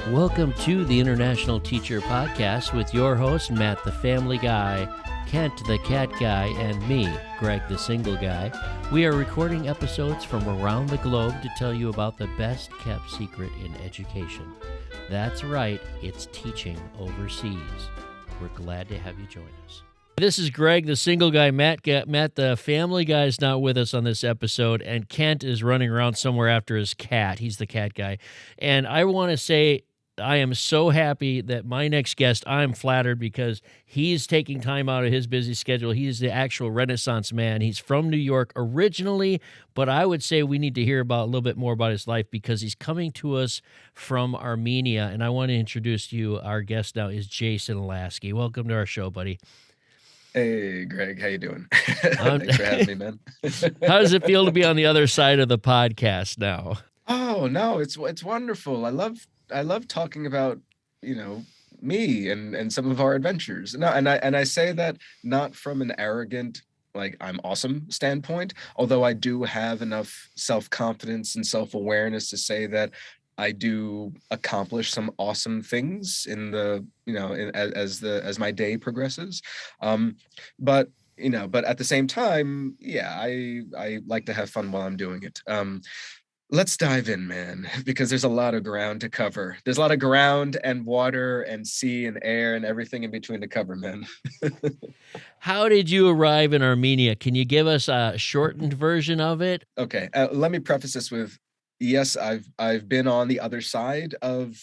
Welcome to the International Teacher Podcast with your host, Matt the Family Guy, Kent the Cat Guy, and me, Greg the Single Guy. We are recording episodes from around the globe to tell you about the best kept secret in education. That's right, it's teaching overseas. We're glad to have you join us. This is Greg the Single Guy. Matt the Family Guy is not with us on this episode, and Kent is running around somewhere after his cat. He's the cat guy. And I want to say I am so happy that my next guest, I'm flattered because he's taking time out of his busy schedule. He's the actual Renaissance man. He's from New York originally, but I would say we need to hear about a little bit more about his life because he's coming to us from Armenia. And I want to introduce you. Our guest now is Jason Lasky. Welcome to our show, buddy. Hey, Greg, how you doing? Thanks for having me, man. How does it feel to be on the other side of the podcast now? Oh, no, it's wonderful. I love talking about, me and some of our adventures. No, and I say that not from an arrogant, like I'm awesome standpoint, although I do have enough self-confidence and self-awareness to say that I do accomplish some awesome things in the, as my day progresses. But at the same time, yeah, I like to have fun while I'm doing it. Let's dive in, man, because there's a lot of ground to cover. There's a lot of ground and water and sea and air and everything in between to cover, man. How did you arrive in Armenia? Can you give us a shortened version of it? Okay, let me preface this with, yes, I've been on the other side of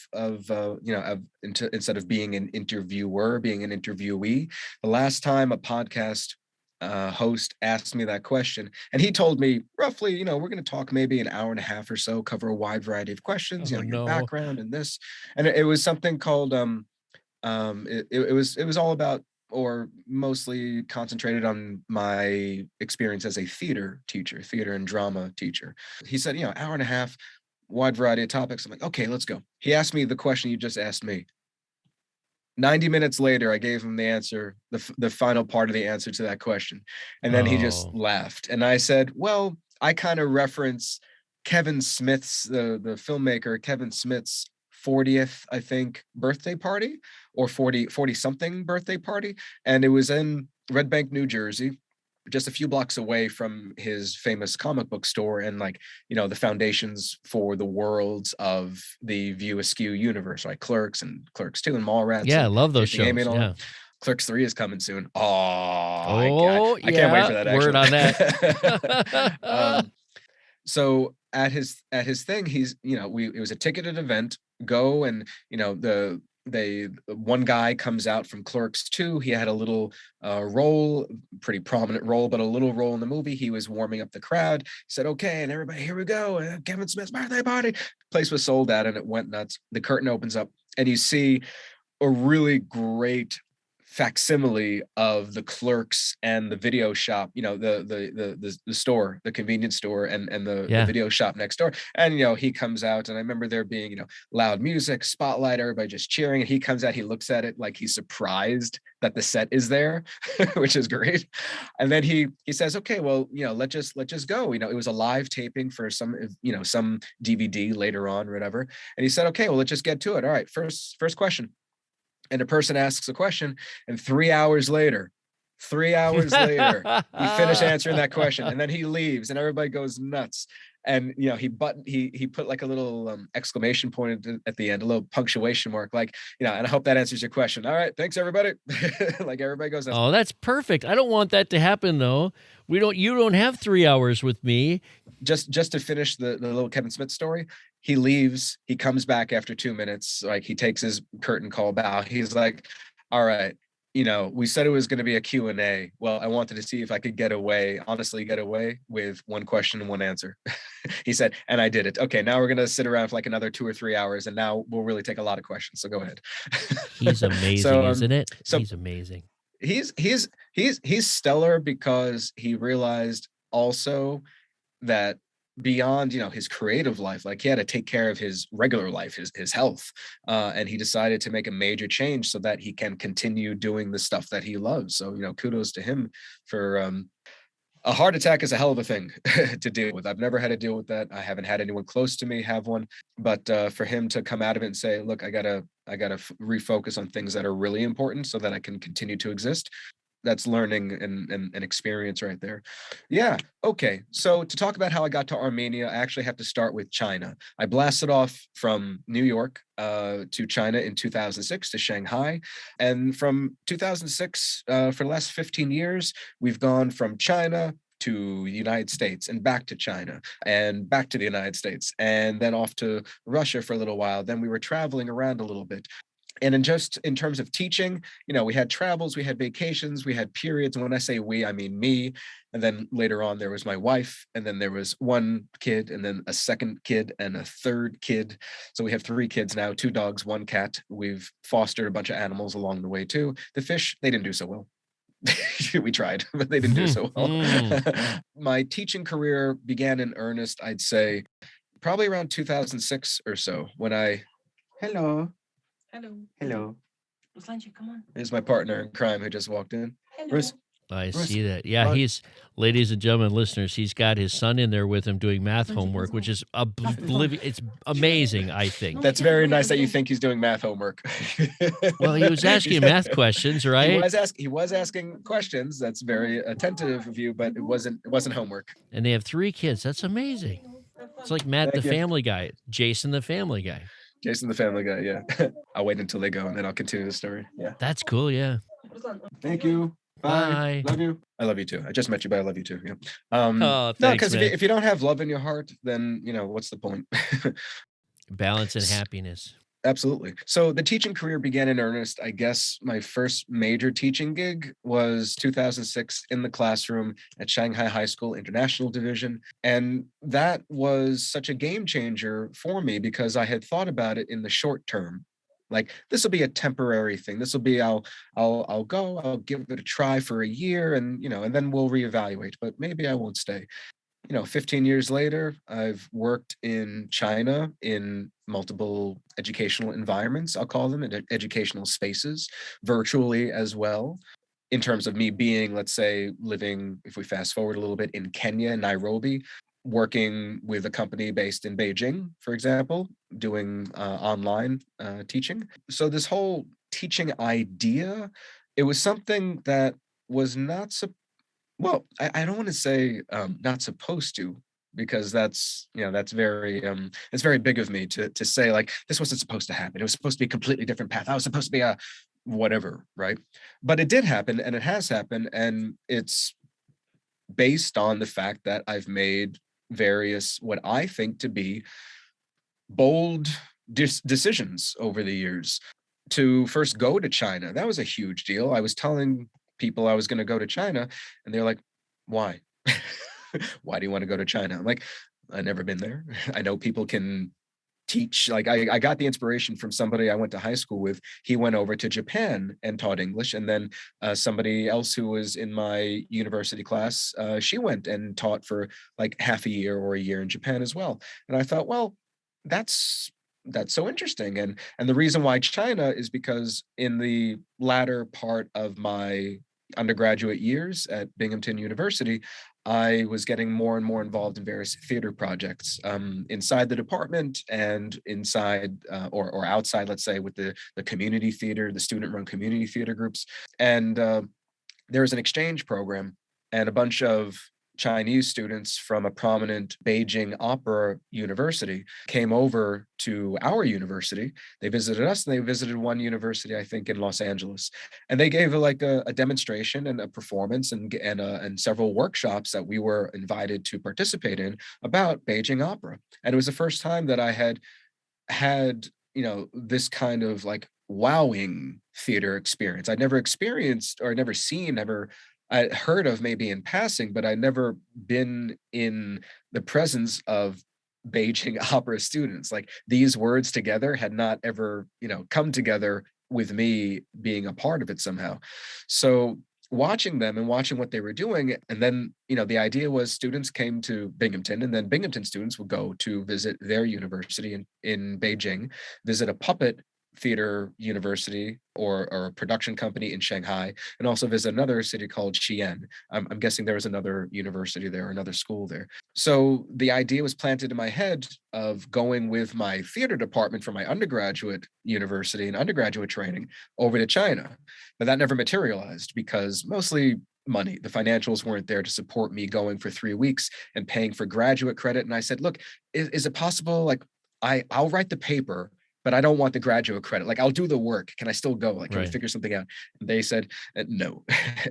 instead of being an interviewer, being an interviewee. The last time a podcast host asked me that question, and he told me roughly, we're going to talk maybe an hour and a half or so, cover a wide variety of questions, your background and this, and it was something called it was all about, or mostly concentrated on my experience as a theater and drama teacher. He said, hour and a half, wide variety of topics. I'm like, okay, let's go. He asked me the question you just asked me. 90 minutes later, I gave him the answer, the final part of the answer to that question. And then he just laughed. And I said, well, I kind of reference Kevin Smith's, the filmmaker, Kevin Smith's 40th, I think, birthday party, or 40 something birthday party. And it was in Red Bank, New Jersey, just a few blocks away from his famous comic book store and the foundations for the worlds of the View Askew universe, right? Clerks and Clerks 2 and Mallrats. Yeah, I love those shows. Yeah. Clerks 3 is coming soon. I can't wait for that. Actually. Word on that. So at his thing, he's, it was a ticketed event. Go and, one guy comes out from Clerks 2. He had a little role, pretty prominent role, but a little role in the movie. He was warming up the crowd. He said, okay, and everybody, here we go. Kevin Smith's birthday party. Place was sold out and it went nuts. The curtain opens up and you see a really great facsimile of the Clerks and the video shop, the store, the convenience store and the video shop next door. And, he comes out and I remember there being, loud music, spotlight, everybody just cheering. And he comes out, he looks at it like he's surprised that the set is there, which is great. And then he says, okay, well, let's just go. It was a live taping for some DVD later on, or whatever. And he said, okay, well, let's just get to it. All right, first question. And a person asks a question, and 3 hours later, you finish answering that question, and then he leaves, and everybody goes nuts. And he put like a little exclamation point at the end, a little punctuation mark, and I hope that answers your question. All right, thanks everybody. Like everybody goes nuts. Oh, that's perfect. I don't want that to happen though. You don't have 3 hours with me. Just to finish the little Kevin Smith story. He leaves, he comes back after 2 minutes, he takes his curtain call bow. He's like, all right, we said it was going to be a Q&A. Well, I wanted to see if I could honestly get away with one question and one answer. He said, and I did it. Okay, now we're going to sit around for like another 2 or 3 hours, and now we'll really take a lot of questions. So go ahead. He's amazing, isn't it? He's amazing. He's stellar because he realized also that beyond his creative life, he had to take care of his regular life, his health, and he decided to make a major change so that he can continue doing the stuff that he loves. So kudos to him for a heart attack is a hell of a thing to deal with. I've never had to deal with that. I haven't had anyone close to me have one, but for him to come out of it and say, look, I gotta refocus on things that are really important so that I can continue to exist. That's learning and experience right there. Yeah. Okay. So to talk about how I got to Armenia, I actually have to start with China. I blasted off from New York to China in 2006 to Shanghai. And from 2006, for the last 15 years, we've gone from China to the United States and back to China and back to the United States and then off to Russia for a little while. Then we were traveling around a little bit. And in terms of teaching, we had travels, we had vacations, we had periods. And when I say we, I mean me. And then later on, there was my wife, and then there was one kid, and then a second kid, and a third kid. So we have 3 kids now, 2 dogs, 1 cat. We've fostered a bunch of animals along the way too. The fish, they didn't do so well. We tried, but they didn't do so well. My teaching career began in earnest, I'd say, probably around 2006 or so when Hello. Hello. Ruslanchik, come on. Here's my partner in crime who just walked in. Hello. I see that. Yeah, ladies and gentlemen, listeners, he's got his son in there with him doing math homework, which is it's amazing, I think. That's very nice that you think he's doing math homework. Well, he was asking math questions, right? He was asking questions. That's very attentive of you, but it wasn't homework. And they have 3 kids. That's amazing. It's like Matt the Family Guy, Jason the Family Guy. Jason the Family Guy, yeah. I'll wait until they go and then I'll continue the story. Yeah. That's cool, yeah. Thank you. Bye. Love you. I love you too. I just met you, but I love you too. Yeah. Thanks, no, because if you don't have love in your heart, then what's the point? Balance and happiness. Absolutely. So the teaching career began in earnest. I guess my first major teaching gig was 2006 in the classroom at Shanghai High School International Division. And that was such a game changer for me because I had thought about it in the short term. Like, this will be a temporary thing. This will be, I'll go, I'll give it a try for a year and then we'll reevaluate, but maybe I won't stay. 15 years later, I've worked in China in multiple educational environments, I'll call them, in educational spaces, virtually as well. In terms of me being, let's say, living, if we fast forward a little bit, in Kenya, Nairobi, working with a company based in Beijing, for example, doing online teaching. So this whole teaching idea, it was something that was not I don't want to say not supposed to, because that's very it's very big of me to say, like, this wasn't supposed to happen. It was supposed to be a completely different path. I was supposed to be a whatever, right? But it did happen, and it has happened, and it's based on the fact that I've made various, what I think to be bold decisions over the years. To first go to China, that was a huge deal. I was telling people I was going to go to China, and they're like, why? Why do you want to go to China? I'm like, I've never been there. I know people can teach. Like, I got the inspiration from somebody I went to high school with. He went over to Japan and taught English. And then somebody else who was in my university class, she went and taught for like half a year or a year in Japan as well. And I thought, well, that's so interesting. And the reason why China is because in the latter part of my undergraduate years at Binghamton University, I was getting more and more involved in various theater projects inside the department and inside or outside, let's say, with the community theater, the student-run community theater groups. And there was an exchange program, and a bunch of Chinese students from a prominent Beijing opera university came over to our university. They visited us, and they visited one university, I think, in Los Angeles. And they gave a demonstration and a performance and several workshops that we were invited to participate in about Beijing opera. And it was the first time that I had this kind of like wowing theater experience. I'd never experienced or never seen, I heard of maybe in passing, but I'd never been in the presence of Beijing opera students. Like, these words together had not ever, come together with me being a part of it somehow. So watching them and watching what they were doing, and then, the idea was students came to Binghamton, and then Binghamton students would go to visit their university in Beijing, visit a puppet theater university or a production company in Shanghai, and also visit another city called Xi'an. I'm guessing there was another university there, another school there. So the idea was planted in my head of going with my theater department from my undergraduate university and undergraduate training over to China. But that never materialized because mostly money. The financials weren't there to support me going for 3 weeks and paying for graduate credit. And I said, look, is it possible? Like, I'll write the paper, but I don't want the graduate credit. Like, I'll do the work. Can I still go? Like, can we Right. figure something out? And they said no.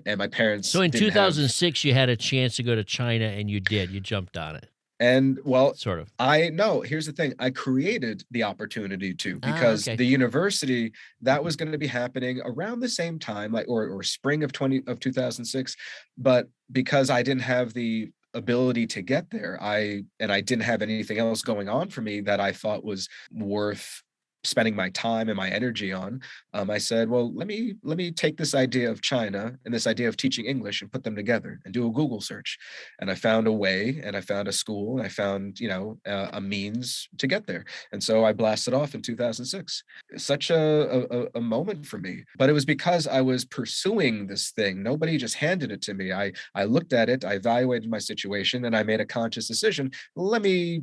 And my parents So in didn't have. 2006, you had a chance to go to China, and you did. You jumped on it, And well, sort of. I know, here's the thing. I created the opportunity to, because Okay. the university that was going to be happening around the same time, like or spring of 2006. But because I didn't have the ability to get there, I didn't have anything else going on for me that I thought was worth spending my time and my energy on. I said, well, let me take this idea of China and this idea of teaching English and put them together and do a Google search. And I found a way, and I found a school, and I found, a means to get there. And so I blasted off in 2006. Such a moment for me, but it was because I was pursuing this thing. Nobody just handed it to me. I looked at it, I evaluated my situation, and I made a conscious decision. Let me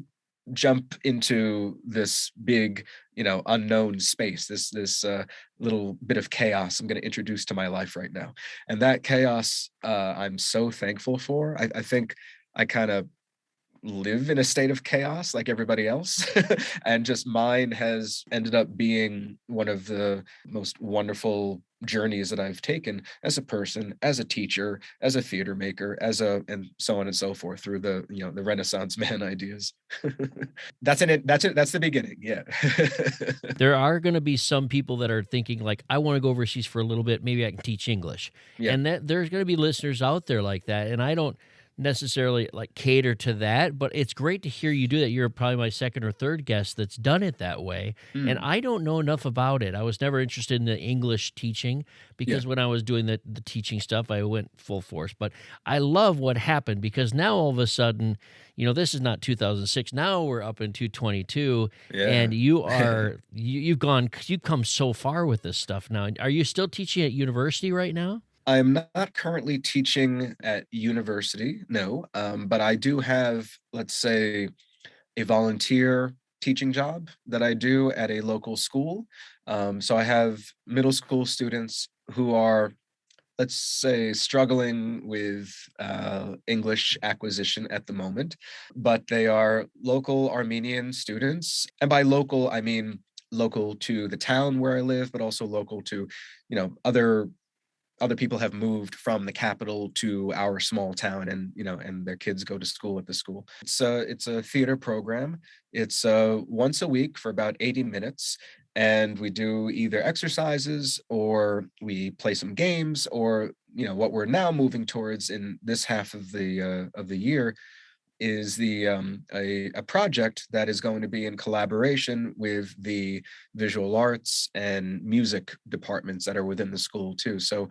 jump into this big, unknown space, this little bit of chaos I'm going to introduce to my life right now. And that chaos, I'm so thankful for. I think I kind of live in a state of chaos like everybody else. And just mine has ended up being one of the most wonderful journeys that I've taken as a person, as a teacher, as a theater maker, and so on and so forth through the Renaissance man ideas. That's it. That's the beginning. Yeah. There are going to be some people that are thinking like, I want to go overseas for a little bit. Maybe I can teach English. Yeah. And that there's going to be listeners out there like that. And I don't necessarily like cater to that, but it's great to hear you do that. You're probably my second or third guest that's done it that way. And I don't know enough about it. I was never interested in the English teaching because when I was doing the teaching stuff, I went full force. But I love what happened because now all of a sudden, this is not 2006. Now we're up into 22, and you are you've come so far with this stuff now. Are you still teaching at university right now? I'm not currently teaching at university, no, but I do have, let's say, a volunteer teaching job that I do at a local school. So I have middle school students who are, let's say, struggling with English acquisition at the moment, but they are local Armenian students. And by local, I mean local to the town where I live, but also local to, other people have moved from the capital to our small town, and and their kids go to school at the school. It's a theater program. It's once a week for about 80 minutes, and we do either exercises or we play some games, or what we're now moving towards in this half of the year is a project that is going to be in collaboration with the visual arts and music departments that are within the school too. So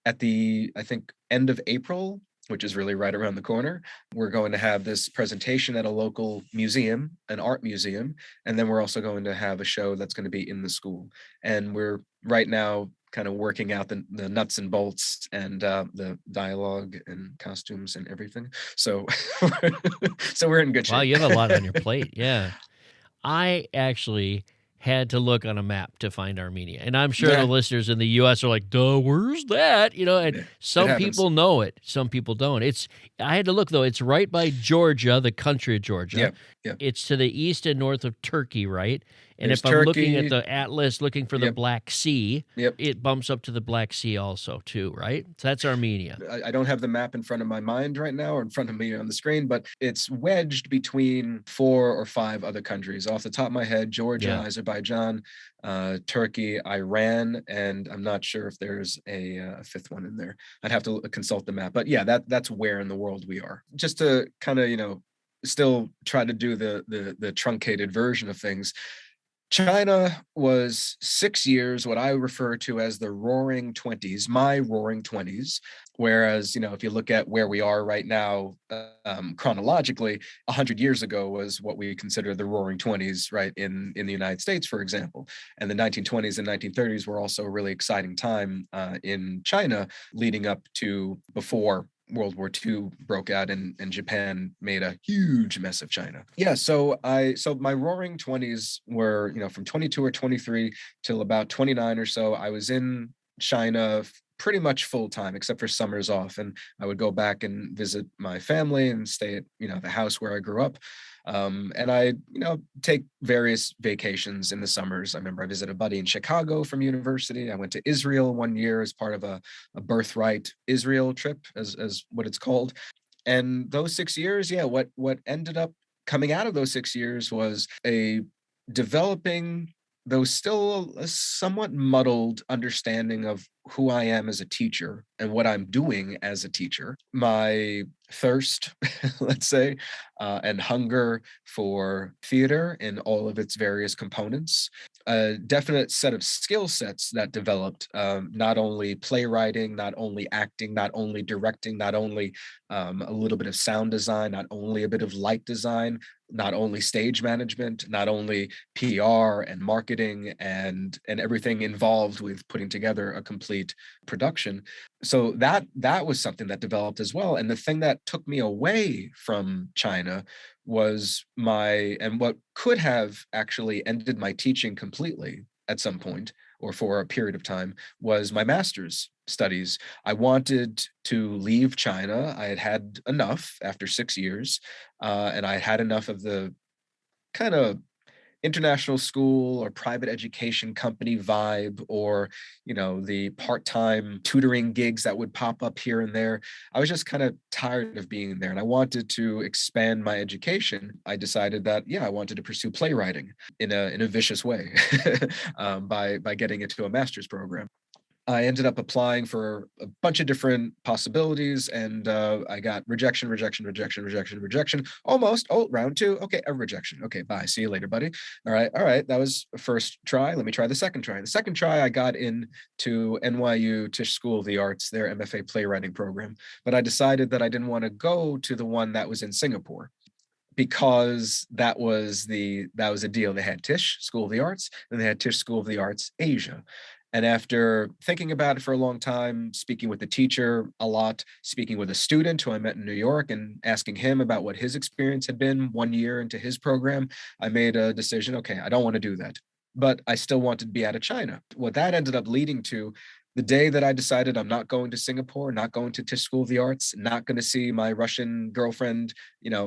at the, I think, end of April, which is really right around the corner, we're going to have this presentation at a local museum, an art museum, and then we're also going to have a show that's going to be in the school. And we're right now kind of working out the nuts and bolts and the dialogue and costumes and everything. So, so we're in good shape. Wow, you have a lot on your plate. Yeah. I actually had to look on a map to find Armenia. And I'm sure the listeners in the U.S. are like, duh, where's that? And some people know it. Some people don't. I had to look, though. It's right by Georgia, the country of Georgia. Yeah. It's to the east and north of Turkey, right? And There's if I'm Turkey. looking at the atlas, looking for the Black Sea, Yep. it bumps up to the Black Sea also, too, right? So that's Armenia. I don't have the map in front of my mind right now or in front of me on the screen, but it's wedged between 4 or 5 other countries. Off the top of my head, Georgia, Azerbaijan, Turkey, Iran, and I'm not sure if there's a fifth one in there. I'd have to consult the map. But yeah, that's where in the world we are. Just to kind of, still try to do the truncated version of things. China was 6 years, what I refer to as the roaring 20s, my roaring 20s. Whereas, if you look at where we are right now, chronologically, 100 years ago was what we consider the roaring 20s, right, in the United States, for example. And the 1920s and 1930s were also a really exciting time in China leading up to before World War II broke out and Japan made a huge mess of China. Yeah, so my roaring 20s were, from 22 or 23 till about 29 or so. I was in China pretty much full time except for summers off, and I would go back and visit my family and stay at, the house where I grew up. And I, take various vacations in the summers. I remember I visited a buddy in Chicago from university. I went to Israel one year as part of a birthright Israel trip, as what it's called. And those 6 years, yeah, what ended up coming out of those 6 years was a developing, though still a somewhat muddled understanding of who I am as a teacher and what I'm doing as a teacher. My thirst, let's say, and hunger for theater in all of its various components, a definite set of skill sets that developed, not only playwriting, not only acting, not only directing, not only a little bit of sound design, not only a bit of light design, not only stage management, not only PR and marketing and everything involved with putting together a complete production. So that was something that developed as well. And the thing that took me away from China was what could have actually ended my teaching completely at some point or for a period of time was my master's studies. I wanted to leave China. I had had enough after 6 years, and I had enough of the kind of international school or private education company vibe, or the part-time tutoring gigs that would pop up here and there. I was just kind of tired of being there and I wanted to expand my education. I decided that, yeah, I wanted to pursue playwriting in a vicious way, by getting into a master's program. I ended up applying for a bunch of different possibilities, and I got rejection, rejection, rejection, rejection, rejection. Almost. Oh, round two. Okay, a rejection. Okay, bye. See you later, buddy. All right, all right. That was the first try. Let me try the second try. The second try, I got into NYU Tisch School of the Arts, their MFA playwriting program. But I decided that I didn't want to go to the one that was in Singapore, because that was a deal. They had Tisch School of the Arts, and they had Tisch School of the Arts Asia. And after thinking about it for a long time, speaking with the teacher a lot, speaking with a student who I met in New York and asking him about what his experience had been 1 year into his program, I made a decision. Okay, I don't want to do that, but I still wanted to be out of China. What that ended up leading to, the day that I decided I'm not going to Singapore, not going to Tisch School of the Arts, not going to see my Russian girlfriend,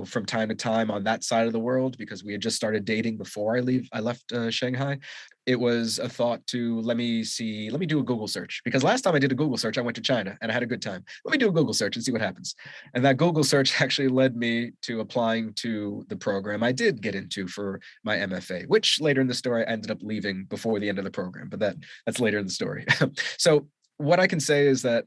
from time to time on that side of the world, because we had just started dating before I left Shanghai. It was a thought to let me do a Google search, because last time I did a Google search, I went to China and I had a good time. Let me do a Google search and see what happens. And that Google search actually led me to applying to the program I did get into for my MFA, which later in the story I ended up leaving before the end of the program, but that's later in the story. So what I can say is that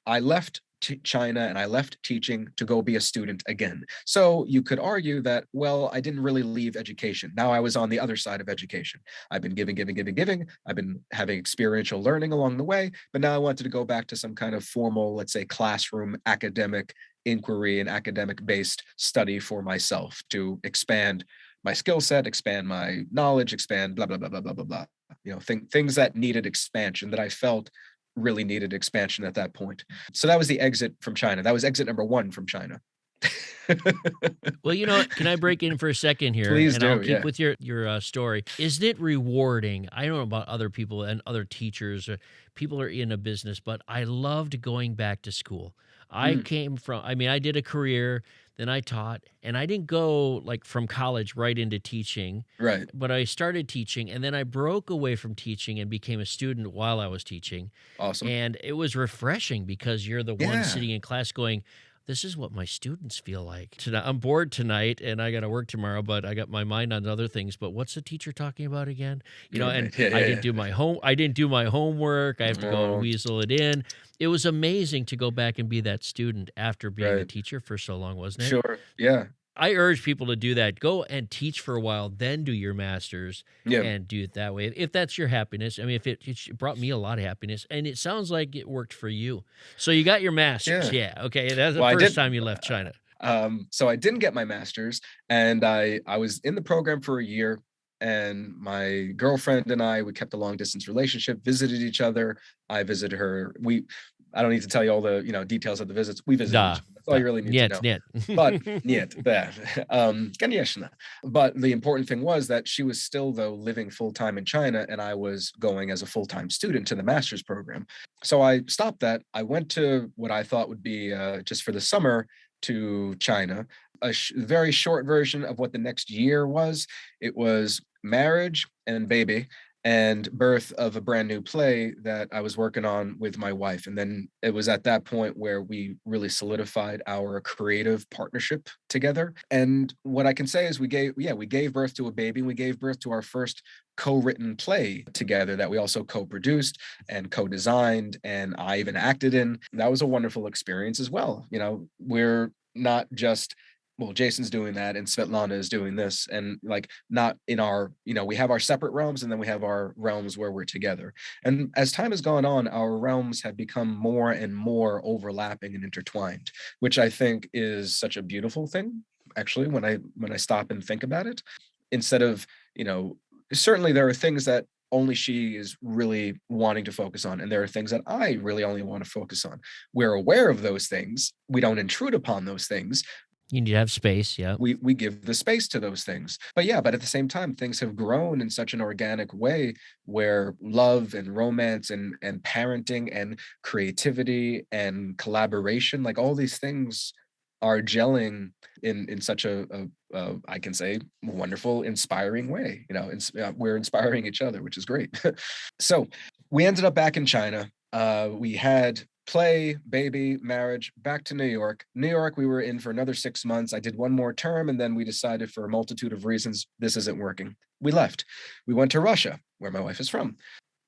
I left China and I left teaching to go be a student again. So you could argue that, well, I didn't really leave education. Now I was on the other side of education. I've been giving, giving, giving, giving. I've been having experiential learning along the way, but now I wanted to go back to some kind of formal, let's say, classroom academic inquiry and academic based study for myself to expand my skill set, expand my knowledge, expand blah, blah, blah, blah, blah, blah, blah. Things that needed expansion, that I felt really needed expansion at that point. So that was the exit from China. That was exit number one from China. Well, can I break in for a second here? Please do. I'll keep Yeah. with your story. Isn't it rewarding? I don't know about other people and other teachers, people are in a business, but I loved going back to school. I did a career, then I taught, and I didn't go like from college right into teaching. Right. But I started teaching, and then I broke away from teaching and became a student while I was teaching. Awesome. And it was refreshing because you're the Yeah. one sitting in class going, this is what my students feel like. I'm bored tonight and I got to work tomorrow, but I got my mind on other things. But what's the teacher talking about again? I didn't do my homework. I have to go and weasel it in. It was amazing to go back and be that student after being a teacher for so long, wasn't it? Sure. Yeah. I urge people to do that. Go and teach for a while, then do your master's Yeah. and do it that way. If that's your happiness. I mean, if it brought me a lot of happiness, and it sounds like it worked for you. So you got your master's. Yeah. Yeah. Okay. That's the Well, I first did. time you left China. So I didn't get my master's, and I was in the program for a year, and my girlfriend and I, we kept a long distance relationship, visited each other. I visited her. I don't need to tell you all the, details of the visits. We visited Da. each other. That's all you really need to know. Нет. But нет, да. Конечно. But the important thing was that she was still, though, living full-time in China, and I was going as a full-time student to the master's program. So I stopped that. I went to what I thought would be just for the summer to China, a very short version of what the next year was. It was marriage and baby and birth of a brand new play that I was working on with my wife. And then it was at that point where we really solidified our creative partnership together. And what I can say is we gave birth to a baby. We gave birth to our first co-written play together that we also co-produced and co-designed, and I even acted in. That was a wonderful experience as well. We're not just, well, Jason's doing that and Svetlana is doing this, and like not in our, we have our separate realms, and then we have our realms where we're together. And as time has gone on, our realms have become more and more overlapping and intertwined, which I think is such a beautiful thing, actually, when I stop and think about it. Instead of, certainly there are things that only she is really wanting to focus on, and there are things that I really only want to focus on. We're aware of those things. We don't intrude upon those things. You need to have space. Yeah. We give the space to those things. But at the same time, things have grown in such an organic way where love and romance and parenting and creativity and collaboration, like all these things are gelling in such a I can say wonderful, inspiring way. We're inspiring each other, which is great. So we ended up back in China. We had play, baby, marriage, back to New York. New York, we were in for another 6 months. I did one more term, and then we decided, for a multitude of reasons, this isn't working. We left. We went to Russia, where my wife is from.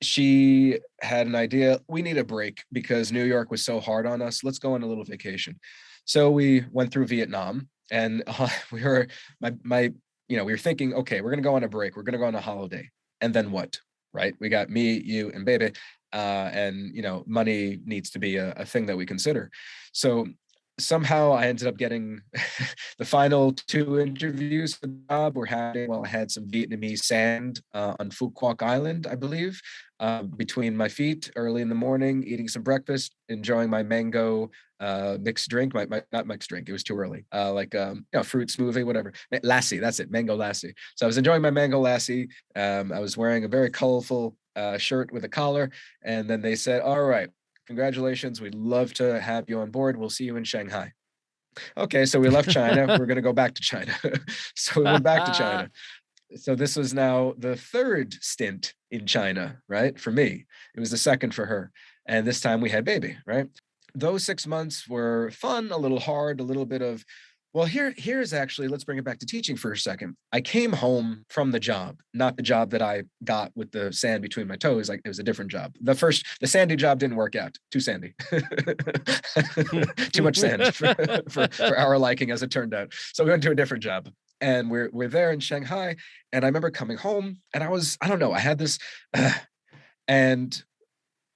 She had an idea. We need a break because New York was so hard on us. Let's go on a little vacation. So we went through Vietnam, and we were we were thinking, okay, we're gonna go on a break. We're gonna go on a holiday, and then what? Right? We got me, you, and baby. And money needs to be a thing that we consider. So somehow I ended up getting the final 2 interviews for the job were happening while I had some Vietnamese sand on Phu Quoc Island, I believe, between my feet early in the morning, eating some breakfast, enjoying my mango mixed drink, my not mixed drink, it was too early, fruit smoothie, whatever. Lasky, that's it, mango lasky. So I was enjoying my mango lasky. I was wearing a very colorful shirt with a collar, and then they said, all right, congratulations, we'd love to have you on board. We'll see you in Shanghai. Okay, so we left China. We're going to go back to China. So we went back to China. So this was now the 3rd stint in China, right? For me, it was the 2nd for her. And this time we had baby, right? Those 6 months were fun, a little hard, a little bit of, well, here's actually, let's bring it back to teaching for a second. I came home from the job, not the job that I got with the sand between my toes. Like, it was a different job. The sandy job didn't work out. Too sandy. Too much sand for our liking, as it turned out. So we went to a different job. And we're there in Shanghai. And I remember coming home, and I don't know, I had this, and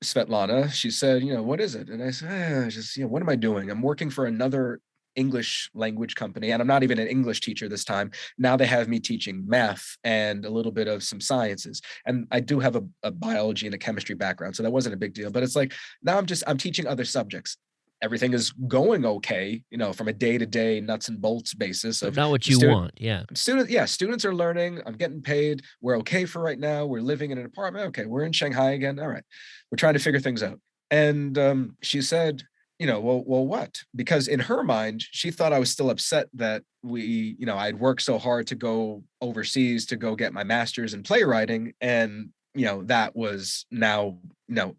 Svetlana, she said, what is it? And I said, what am I doing? I'm working for another English language company, and I'm not even an English teacher this time. Now they have me teaching math and a little bit of some sciences. And I do have a biology and a chemistry background, so that wasn't a big deal. But it's like, now I'm teaching other subjects. Everything is going okay, from a day-to-day nuts and bolts basis. But not what you want. Yeah. Students are learning. I'm getting paid. We're okay for right now. We're living in an apartment. Okay, we're in Shanghai again. All right. We're trying to figure things out. And she said, well, what? Because in her mind, she thought I was still upset that I'd worked so hard to go overseas to go get my master's in playwriting. And, that was now,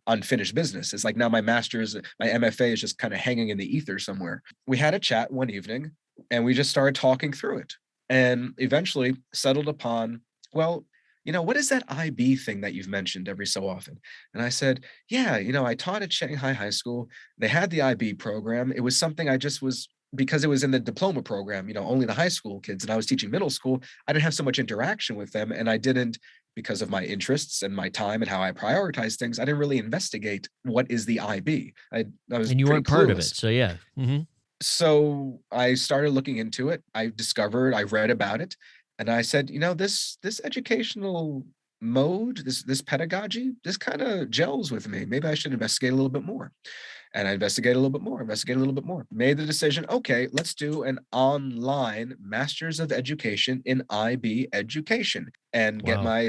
unfinished business. It's like now my master's, my MFA is just kind of hanging in the ether somewhere. We had a chat one evening, and we just started talking through it, and eventually settled upon, well, what is that IB thing that you've mentioned every so often? And I said, yeah, I taught at Shanghai High School. They had the IB program. It was something I just was because it was in the diploma program, only the high school kids, and I was teaching middle school, I didn't have so much interaction with them. And I didn't, because of my interests and my time and how I prioritize things, I didn't really investigate what is the IB. I was And you pretty weren't part of it. clueless. So yeah. Mm-hmm. So I started looking into it. I read about it, and I said, this educational mode, this pedagogy, this kind of gels with me. Maybe I should investigate a little bit more. And I investigated a little bit more, made the decision, okay, let's do an online Master's of Education in IB Education and get Wow. my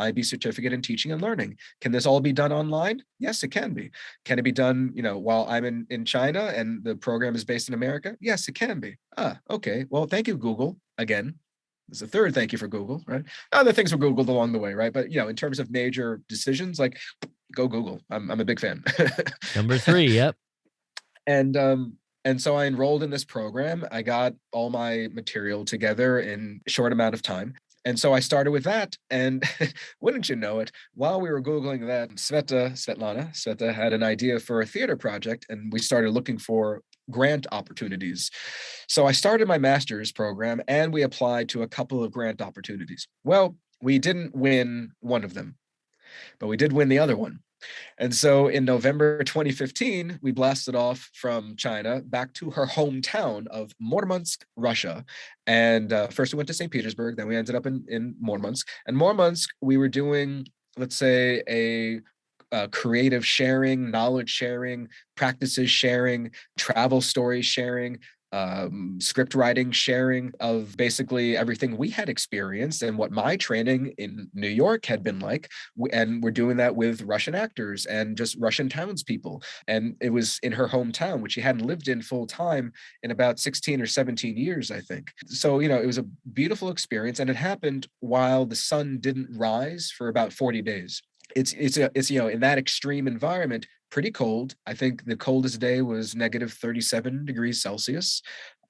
IB certificate in teaching and learning. Can this all be done online? Yes, it can be. Can it be done, while I'm in China and the program is based in America? Yes, it can be. Okay. Well, thank you, Google. Again, there's a third thank you for Google, right? Other things were Googled along the way, right? But in terms of major decisions, like go Google. I'm a big fan. Number 3. Yep. And so I enrolled in this program. I got all my material together in a short amount of time. And so I started with that. And wouldn't you know it, while we were Googling that, Sveta had an idea for a theater project, and we started looking for grant opportunities. So I started my master's program and we applied to a couple of grant opportunities. Well, we didn't win one of them, but we did win the other one. And so in November 2015, we blasted off from China back to her hometown of Murmansk, Russia. And first we went to St. Petersburg, then we ended up in Murmansk. And Murmansk, we were doing, let's say, a creative sharing, knowledge sharing, practices sharing, travel stories sharing, script writing sharing of basically everything we had experienced and what my training in New York had been like. And we're doing that with Russian actors and just Russian townspeople. And it was in her hometown, which she hadn't lived in full time in about 16 or 17 years, I think. So, it was a beautiful experience, and it happened while the sun didn't rise for about 40 days. It's in that extreme environment, pretty cold. I think the coldest day was negative 37 degrees Celsius.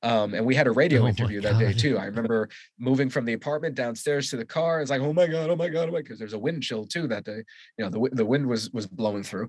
And we had a radio interview that day too. I remember moving from the apartment downstairs to the car. It's like, oh my God, because there's a wind chill too that day. The wind was blowing through,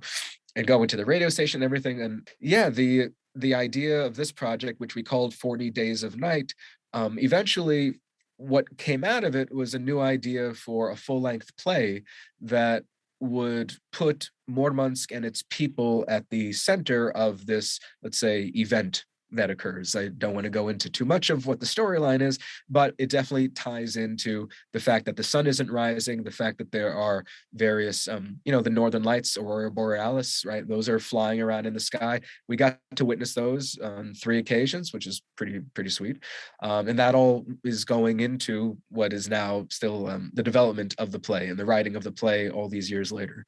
and going to the radio station and everything. And yeah, the idea of this project, which we called 40 Days of Night, eventually what came out of it was a new idea for a full-length play that would put Murmansk and its people at the center of this, let's say, event that occurs. I don't want to go into too much of what the storyline is, but it definitely ties into the fact that the sun isn't rising, the fact that there are various, the northern lights, aurora borealis, right? Those are flying around in the sky. We got to witness those on 3 occasions, which is pretty sweet. And that all is going into what is now still the development of the play and the writing of the play all these years later.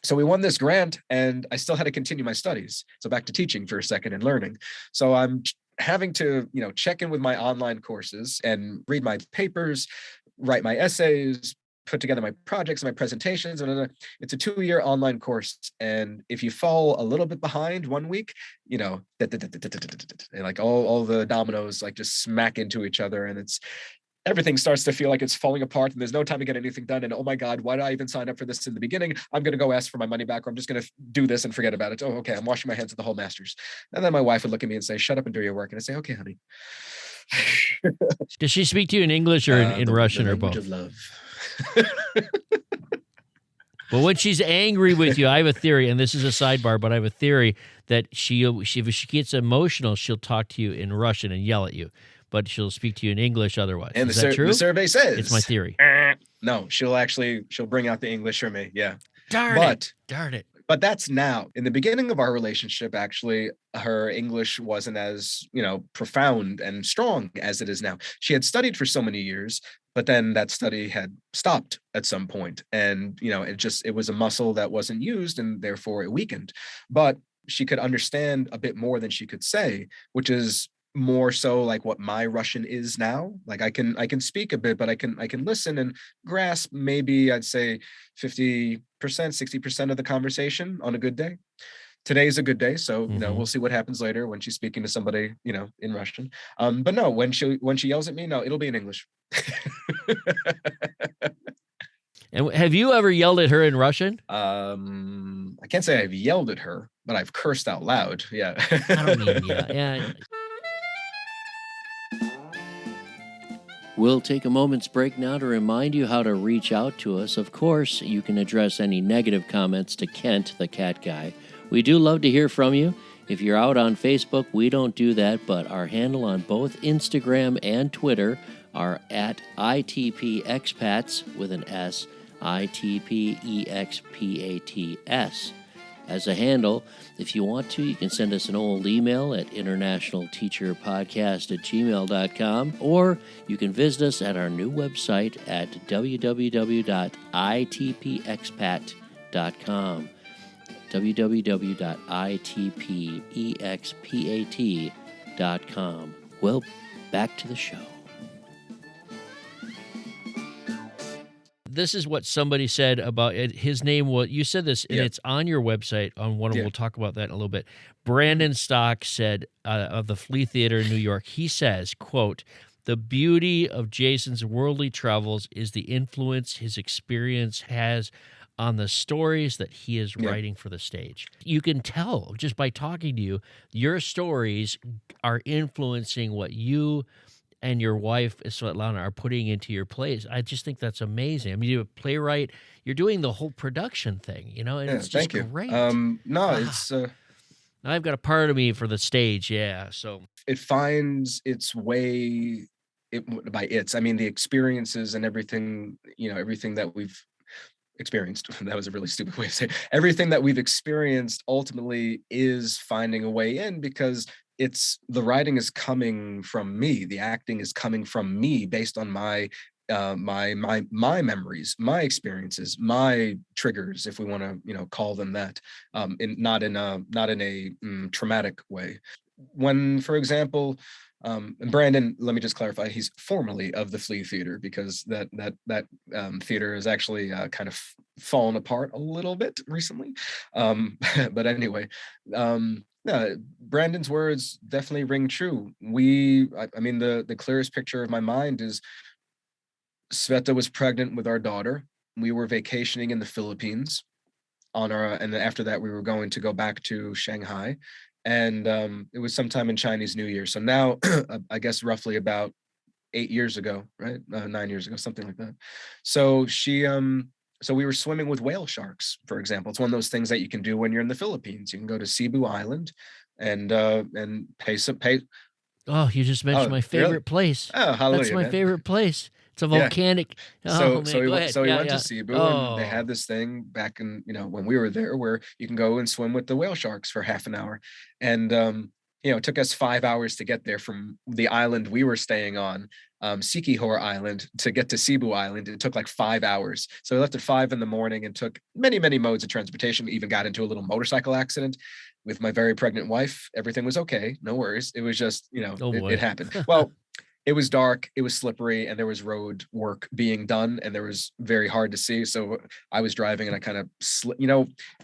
So we won this grant, and I still had to continue my studies. So back to teaching for a second and learning. So I'm having to, check in with my online courses and read my papers, write my essays, put together my projects, my presentations. And it's a 2-year online course. And if you fall a little bit behind 1 week, and like all the dominoes like just smack into each other, and everything starts to feel like it's falling apart, and there's no time to get anything done. And oh my God, why did I even sign up for this in the beginning? I'm going to go ask for my money back, or I'm just going to do this and forget about it. Oh, okay. I'm washing my hands of the whole master's. And then my wife would look at me and say, shut up and do your work. And I say, okay, honey. Does she speak to you in English or in Russian or both? Of love. But when she's angry with you, I have a theory, and this is a sidebar, but I have a theory that if she gets emotional, she'll talk to you in Russian and yell at you, but she'll speak to you in English otherwise. And is that true? The survey says it's my theory. No, she'll bring out the English for me. Yeah. Darn it. But that's now. In the beginning of our relationship, actually, her English wasn't as, profound and strong as it is now. She had studied for so many years, but then that study had stopped at some point. And, it was a muscle that wasn't used, and therefore it weakened. But she could understand a bit more than she could say, which is more so like what my Russian is now. Like I can speak a bit, but I can listen and grasp maybe I'd say 50%, 60% of the conversation on a good day. Today's a good day, so we'll see what happens later when she's speaking to somebody in Russian. But no, when she yells at me, no, it'll be in English. And have you ever yelled at her in Russian? I can't say I've yelled at her, but I've cursed out loud. Yeah. I don't mean yeah. We'll take a moment's break now to remind you how to reach out to us. Of course, you can address any negative comments to Kent, the cat guy. We do love to hear from you. If you're out on Facebook, we don't do that, but our handle on both Instagram and Twitter are at ITPExpats with an S, ITPEXPATS. As a handle, if you want to, you can send us an old email at internationalteacherpodcast@gmail.com, or you can visit us at our new website at www.itpexpat.com. www.itpexpat.com. Well, back to the show. This is what somebody said about it. His name was, you said this, and it's on your website on one, and we'll talk about that in a little bit. Brandon Stock said of the Flea Theater in New York, he says, quote, "The beauty of Jason's worldly travels is the influence his experience has on the stories that he is writing for the stage." You can tell just by talking to you, your stories are influencing what you and your wife, Svetlana, are putting into your plays. I just think that's amazing. I mean, you're a playwright. You're doing the whole production thing, and it's just great. It's... I've got a part of me for the stage, so... It finds its way, I mean, the experiences and everything, everything that we've experienced. That was a really stupid way to say it. Everything that we've experienced ultimately is finding a way in, because the writing is coming from me, the acting is coming from me based on my memories, my experiences, my triggers, if we want to call them that, not in a traumatic way. When, for example, and Brandon, let me just clarify, he's formerly of the Flea Theater, because that theater has actually kind of fallen apart a little bit recently. But anyway, Brandon's words definitely ring true. I mean, the clearest picture of my mind is Sveta was pregnant with our daughter. We were vacationing in the Philippines and then after that we were going to go back to Shanghai. And it was sometime in Chinese New Year. So now, I guess roughly about 8 years ago, right? 9 years ago, something like that. So so we were swimming with whale sharks, for example. It's one of those things that you can do when you're in the Philippines. You can go to Cebu Island and pay. Oh, you just mentioned my favorite place. Oh, hallelujah, that's my favorite place. It's a volcanic. So he went to Cebu, and they had this thing back in, when we were there, where you can go and swim with the whale sharks for half an hour. And, it took us 5 hours to get there from the island we were staying on, Sikihor Island, to get to Cebu Island. It took like 5 hours. So we left at 5 a.m. and took many, many modes of transportation. We even got into a little motorcycle accident with my very pregnant wife. Everything was okay. No worries. It was just, it happened. Well, it was dark, it was slippery, and there was road work being done, and there was very hard to see. So I was driving, and I kind of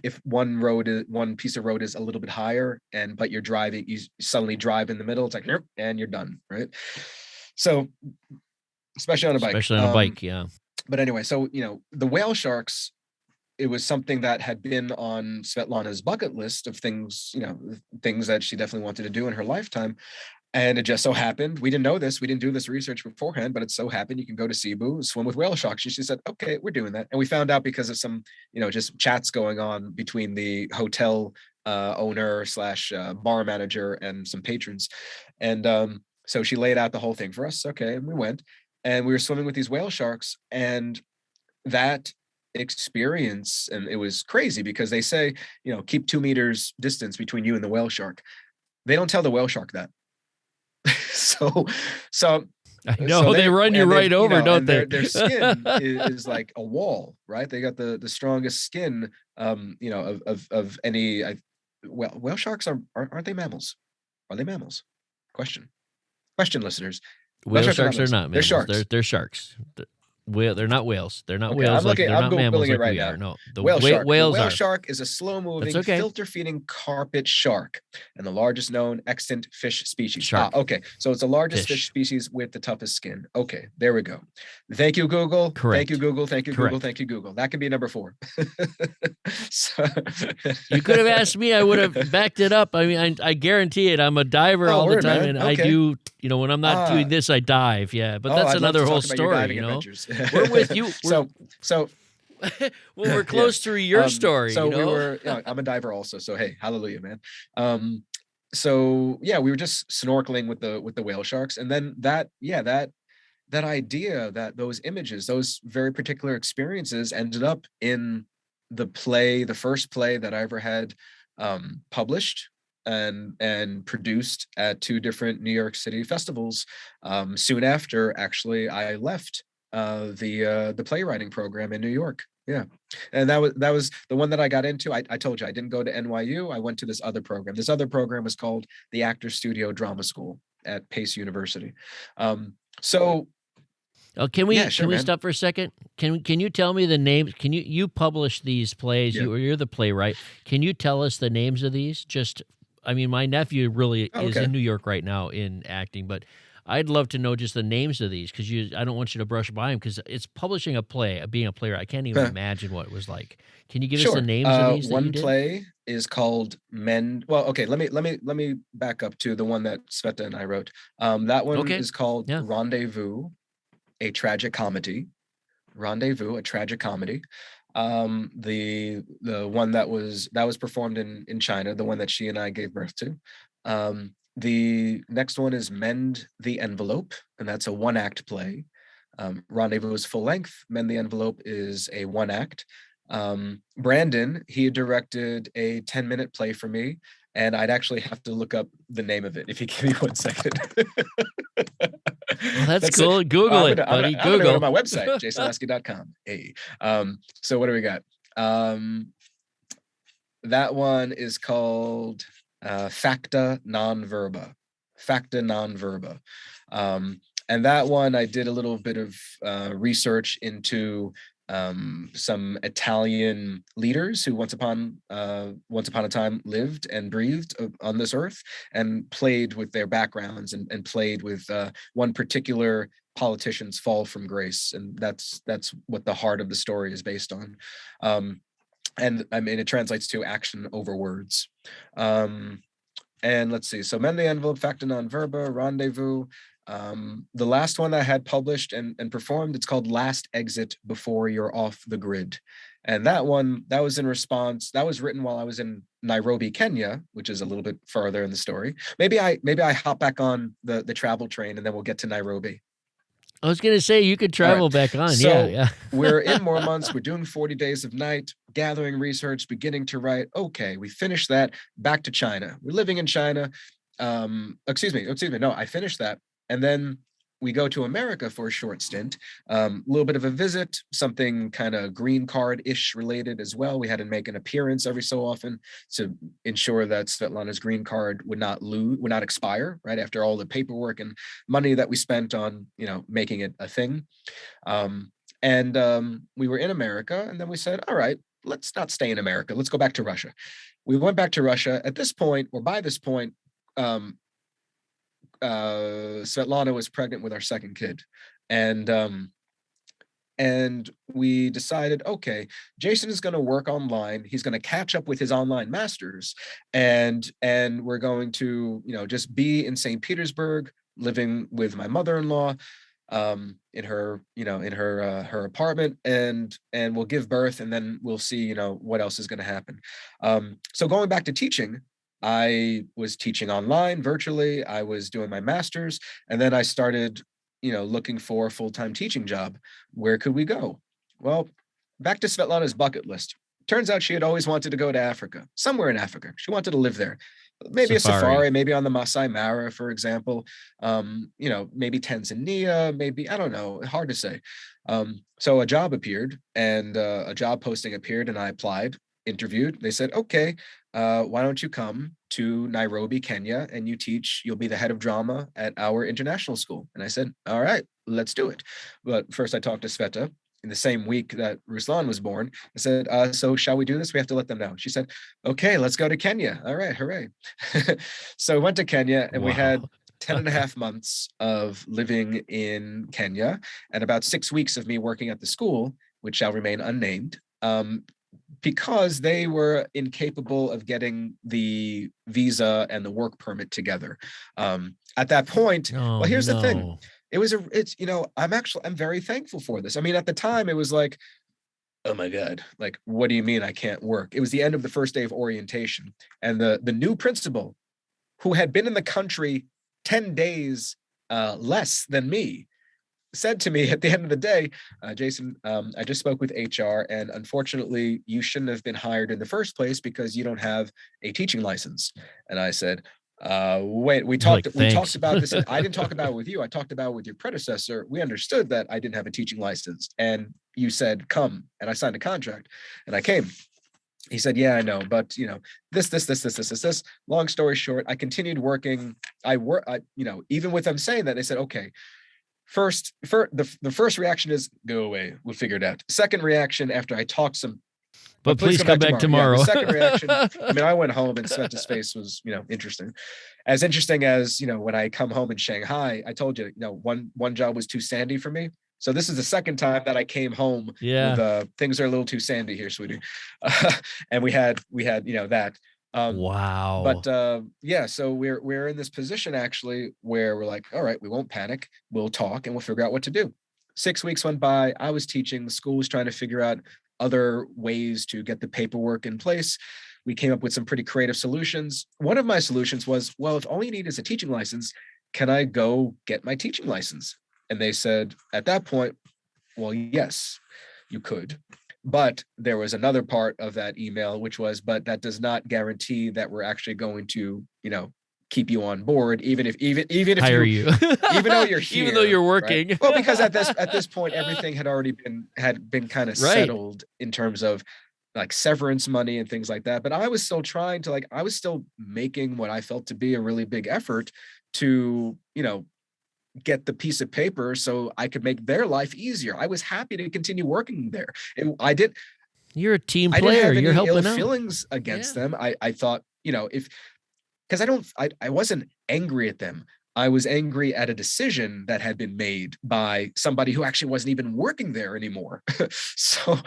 if one piece of road is a little bit higher, but you're driving, you suddenly drive in the middle, it's like, and you're done, right? So, especially on a bike. Yeah. But anyway, so, the whale sharks, it was something that had been on Svetlana's bucket list of things, things that she definitely wanted to do in her lifetime. And it just so happened, we didn't know this, we didn't do this research beforehand, but it so happened you can go to Cebu and swim with whale sharks. She said, okay, we're doing that. And we found out because of some, just chats going on between the hotel owner / bar manager and some patrons. And so she laid out the whole thing for us. Okay, and we went, and we were swimming with these whale sharks. And that experience, and it was crazy because they say, keep 2 meters distance between you and the whale shark. They don't tell the whale shark that. So I know they run you right over, don't they? Their skin is like a wall, right? They got the strongest skin, of any. Whale sharks aren't they mammals? Are they mammals? Question, listeners. Whale sharks are not mammals. They're sharks. They're sharks. They're not whales. They're not Okay, whales. Like they're I'm not mammals Googling it like right we now. are. No, the Whale shark. The whales whale are. shark is a That's slow-moving, okay. filter-feeding carpet shark and the largest known extant fish species. Shark. Okay. So it's the largest fish species with the toughest skin. Okay, there we go. Thank you, Google. Correct. Thank you, Google. Thank you, Correct. Google. Thank you, Google. That could be number 4. So, you could have asked me. I would have backed it up. I mean, I guarantee it. I'm a diver all the time, man. and Okay. I do. You know, when I'm not doing this, I dive. Yeah, but that's another whole story. You know, we're with you. So well, we're close to your story. So you know? we were. I'm a diver also. So hey, hallelujah, man. So yeah, we were just snorkeling with the whale sharks, and then that idea, that those images, those very particular experiences ended up in the first play that I ever had published and produced at 2 different New York City festivals. Soon after, actually, I left the playwriting program in New York. Yeah. And that was the one that I got into. I told you I didn't go to NYU. I went to this other program. This other program was called the Actors Studio Drama School at Pace University. Can we stop for a second? Can you tell me the names? Can you publish these plays? Yeah. You're the playwright. Can you tell us the names of these? I mean, my nephew really is in New York right now in acting, but I'd love to know just the names of these because I don't want you to brush by them because it's publishing a play, being a playwright. I can't even imagine what it was like. Can you give us the names of these? One play is called Men. Well, okay, let me back up to the one that Sveta and I wrote. That one is called Rendezvous, a tragic comedy. Rendezvous, a tragic comedy. The one that was performed in China, the one that she and I gave birth to. The next one is Mend the Envelope, and that's a 1-act play. Rendezvous is full length. Mend the Envelope is a 1-act. Brandon, he directed a 10-minute play for me, and I'd actually have to look up the name of it if you give me 1 second. Well, that's cool. Google it, buddy. I'm gonna go to my website, jasonlasky.com. Hey. So what do we got? That one is called Facta non verba. Facta non verba. And that one I did a little bit of research into some Italian leaders who once upon a time lived and breathed on this earth, and played with their backgrounds and played with one particular politician's fall from grace, and that's what the heart of the story is based on. And I mean, it translates to action over words. And let's see. So Mend the Envelope, Facta non verba, Rendezvous. The last one I had published and performed, it's called Last Exit Before You're Off the Grid. And that one, that was in response, that was written while I was in Nairobi, Kenya, which is a little bit farther in the story. Maybe I hop back on the travel train and then we'll get to Nairobi. I was going to say you could travel back on. So yeah. We're in more months. We're doing 40 days of night, gathering research, beginning to write. Okay, we finished that. Back to China. We're living in China. Excuse me. No, I finished that. And then we go to America for a short stint, a little bit of a visit, something kind of green card-ish related as well. We had to make an appearance every so often to ensure that Svetlana's green card would not expire, right, after all the paperwork and money that we spent on, making it a thing. And we were in America, and then we said, all right, let's not stay in America. Let's go back to Russia. We went back to Russia. At this point, or by this point, Svetlana was pregnant with our second kid, and we decided, okay, Jason is going to work online. He's going to catch up with his online masters, and we're going to, just be in St. Petersburg, living with my mother-in-law, in her apartment, and we'll give birth, and then we'll see, what else is going to happen. So going back to teaching, I was teaching online virtually. I was doing my master's, and then I started, looking for a full-time teaching job. Where could we go? Well, back to Svetlana's bucket list. Turns out she had always wanted to go to Africa, somewhere in Africa. She wanted to live there. Maybe a safari, maybe on the Masai Mara, for example. Maybe Tanzania, maybe, I don't know, hard to say. So a job appeared, and a job posting appeared, and I applied. interviewed. They said, okay, why don't you come to Nairobi, Kenya, and you'll be the head of drama at our international school. And I said, all right, let's do it. But first I talked to Sveta in the same week that Ruslan was born. I said, so shall we do this? We have to let them know. She said, okay, let's go to Kenya. All right, hooray. So we went to Kenya, and we had 10 and a half months of living in Kenya and about 6 weeks of me working at the school, which shall remain unnamed, because they were incapable of getting the visa and the work permit together. At that point, well, here's the thing. I'm very thankful for this. I mean, at the time it was like, oh my God, like, what do you mean I can't work? It was the end of the first day of orientation. And the new principal, who had been in the country 10 days less than me, said to me at the end of the day, Jason, I just spoke with HR, and unfortunately, you shouldn't have been hired in the first place because you don't have a teaching license. And I said, wait, we talked about this. I didn't talk about it with you. I talked about it with your predecessor. We understood that I didn't have a teaching license, and you said, come, and I signed a contract, and I came. He said, yeah, I know, but this. Long story short, I continued working. Even with them saying that, they said, okay, the first reaction is go away. We'll figure it out. Second reaction, after I talked some, but please come back tomorrow. Yeah, the second reaction, I mean, I went home and Sveta's face was, interesting. As interesting as, when I come home in Shanghai, I told you, one job was too sandy for me. So this is the second time that I came home with things are a little too sandy here, sweetie. And we had that. Wow. But so we're in this position actually where we're like, all right, we won't panic. We'll talk and we'll figure out what to do. 6 weeks went by. I was teaching. The school was trying to figure out other ways to get the paperwork in place. We came up with some pretty creative solutions. One of my solutions was, well, if all you need is a teaching license, can I go get my teaching license? And they said at that point, well, yes, you could. But there was another part of that email, which was, but that does not guarantee that we're actually going to, keep you on board, even if hire you, even though you're here, even though you're working. Right? Well, because at this point, everything had already been kind of settled in terms of like severance money and things like that. But I was still trying to I was still making what I felt to be a really big effort to, get the piece of paper so I could make their life easier. I was happy to continue working there. And you're a team player. You're helping out. Feelings against them. I thought, because I wasn't angry at them. I was angry at a decision that had been made by somebody who actually wasn't even working there anymore. So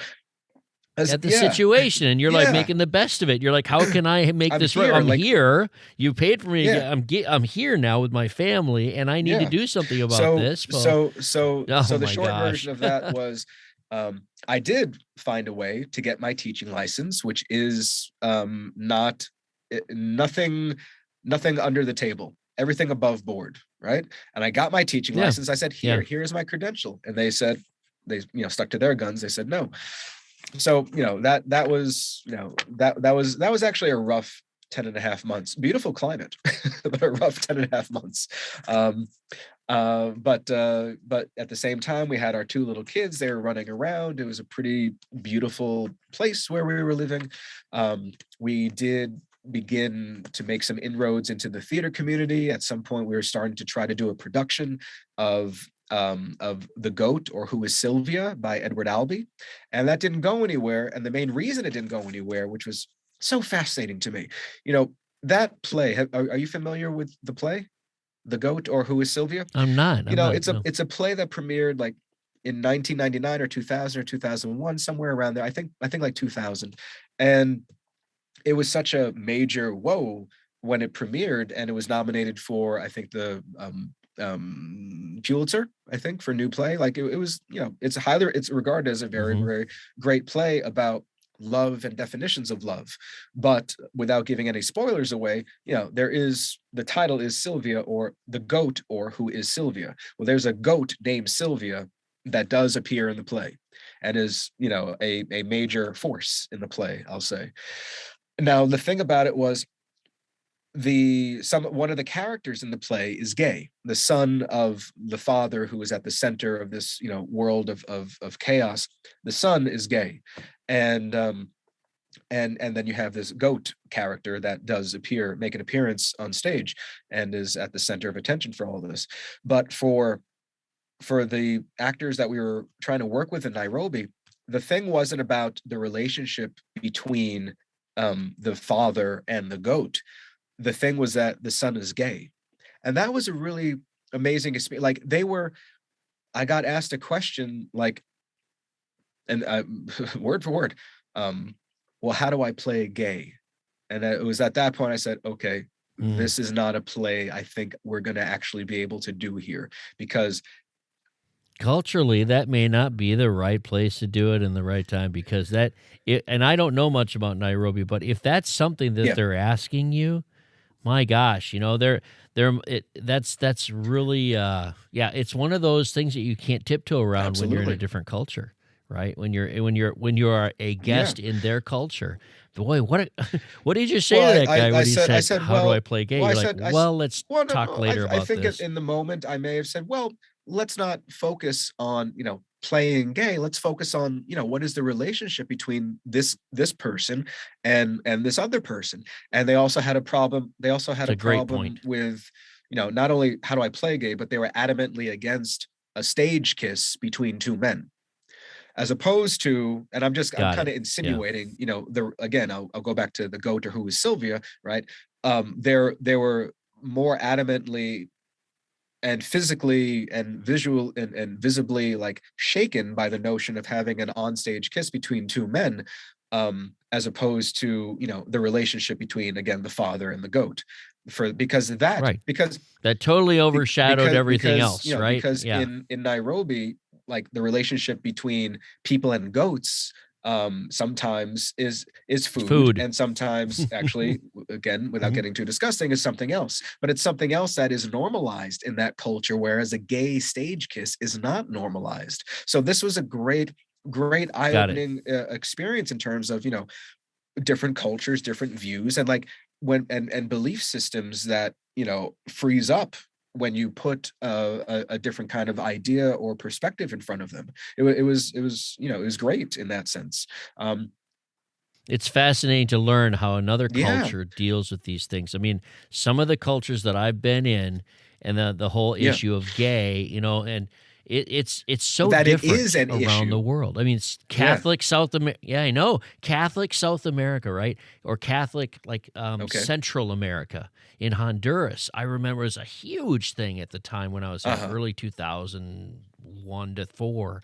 at the situation, and you're like making the best of it. You're like, how can I make this right? I'm here. You paid for me. I'm here now with my family, and I need to do something about this. So the short version of that was, I did find a way to get my teaching license, which is nothing under the table, everything above board, right? And I got my teaching license. I said, here's my credential, and they said, they stuck to their guns. They said no. So, that was actually a rough 10 and a half months, beautiful climate, but a rough 10 and a half months. But at the same time, we had our 2 little kids. They were running around. It was a pretty beautiful place where we were living. We did begin to make some inroads into the theater community. At some point, we were starting to try to do a production of The Goat, or Who is Sylvia, by Edward Albee. And that didn't go anywhere. And the main reason it didn't go anywhere, which was so fascinating to me, that play, are you familiar with the play, The Goat, or Who is Sylvia? I'm not. It's a play that premiered in 1999 or 2000 or 2001, somewhere around there. I think like 2000. And it was such a major whoa when it premiered, and it was nominated for, I think, the Pulitzer, I think, for new play. It was, it's regarded as a very, very great play about love and definitions of love. But without giving any spoilers away, the title is Sylvia, or The Goat, or Who is Sylvia. Well, there's a goat named Sylvia that does appear in the play and is, a major force in the play, I'll say. Now, the thing about it was, one of the characters in the play is gay, the son of the father who is at the center of this, world of chaos. The son is gay. And and then you have this goat character that does make an appearance on stage and is at the center of attention for all of this. But for the actors that we were trying to work with in Nairobi, the thing wasn't about the relationship between the father and the goat. The thing was that the son is gay. And that was a really amazing experience. Like I got asked a question, like, and word for word, well, how do I play gay? And it was at that point I said, okay, this is not a play I think we're going to actually be able to do here, because culturally, that may not be the right place to do it in the right time, because and I don't know much about Nairobi, but if that's something that they're asking you, my gosh, that's really, it's one of those things that you can't tiptoe around when you're in a different culture, right? When you are a guest in their culture. Boy, what did you say to that guy when he said, "How do I play gay?" You're like, let's talk later about this. I think in the moment I may have said, well, let's not focus on, playing gay. Let's focus on, what is the relationship between this person and this other person. And they also had a problem. They also had a problem with, not only how do I play gay, but they were adamantly against a stage kiss between two men. As opposed to, and I'm kind of insinuating, I'll go back to the goat, or who was Sylvia, right? They were more adamantly and physically and visual and visibly like shaken by the notion of having an onstage kiss between two men, as opposed to, the relationship between, again, the father and the goat. Because that totally overshadowed everything else, right? Because in Nairobi, like the relationship between people and goats sometimes is food, and sometimes actually, again, without getting too disgusting, is something else. But it's something else that is normalized in that culture, whereas a gay stage kiss is not normalized. So this was a great eye-opening experience in terms of, different cultures, different views, and like and belief systems that, freeze up when you put a different kind of idea or perspective in front of them. It was great in that sense. It's fascinating to learn how another culture deals with these things. I mean, some of the cultures that I've been in, and the whole issue of gay, and it's so that different it is an around issue. the world. I mean, it's Catholic South America. Yeah, I know. Catholic South America, right? Or Catholic Central America. In Honduras, I remember it was a huge thing at the time when I was in early 2001 to 4.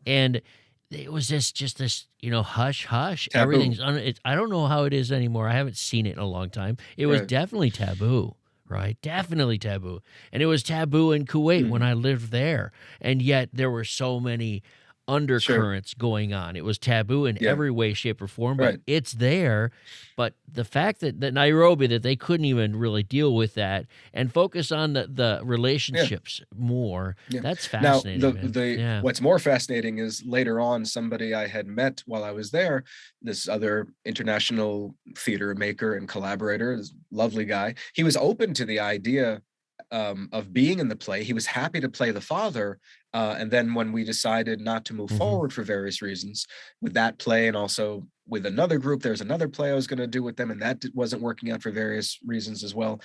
And it was just this, hush, hush. Taboo. Everything's I don't know how it is anymore. I haven't seen it in a long time. It was definitely taboo. Right? Definitely taboo. And it was taboo in Kuwait when I lived there. And yet there were so many undercurrents going on. It was taboo in every way, shape, or form, but it's there. But the fact that Nairobi, that they couldn't even really deal with that and focus on the relationships more, that's fascinating. Now, what's more fascinating is later on, somebody I had met while I was there, this other international theater maker and collaborator, this lovely guy, he was open to the idea of being in the play. He was happy to play the father. And then when we decided not to move forward for various reasons with that play, and also with another group, there's another play I was going to do with them, and that wasn't working out for various reasons as well.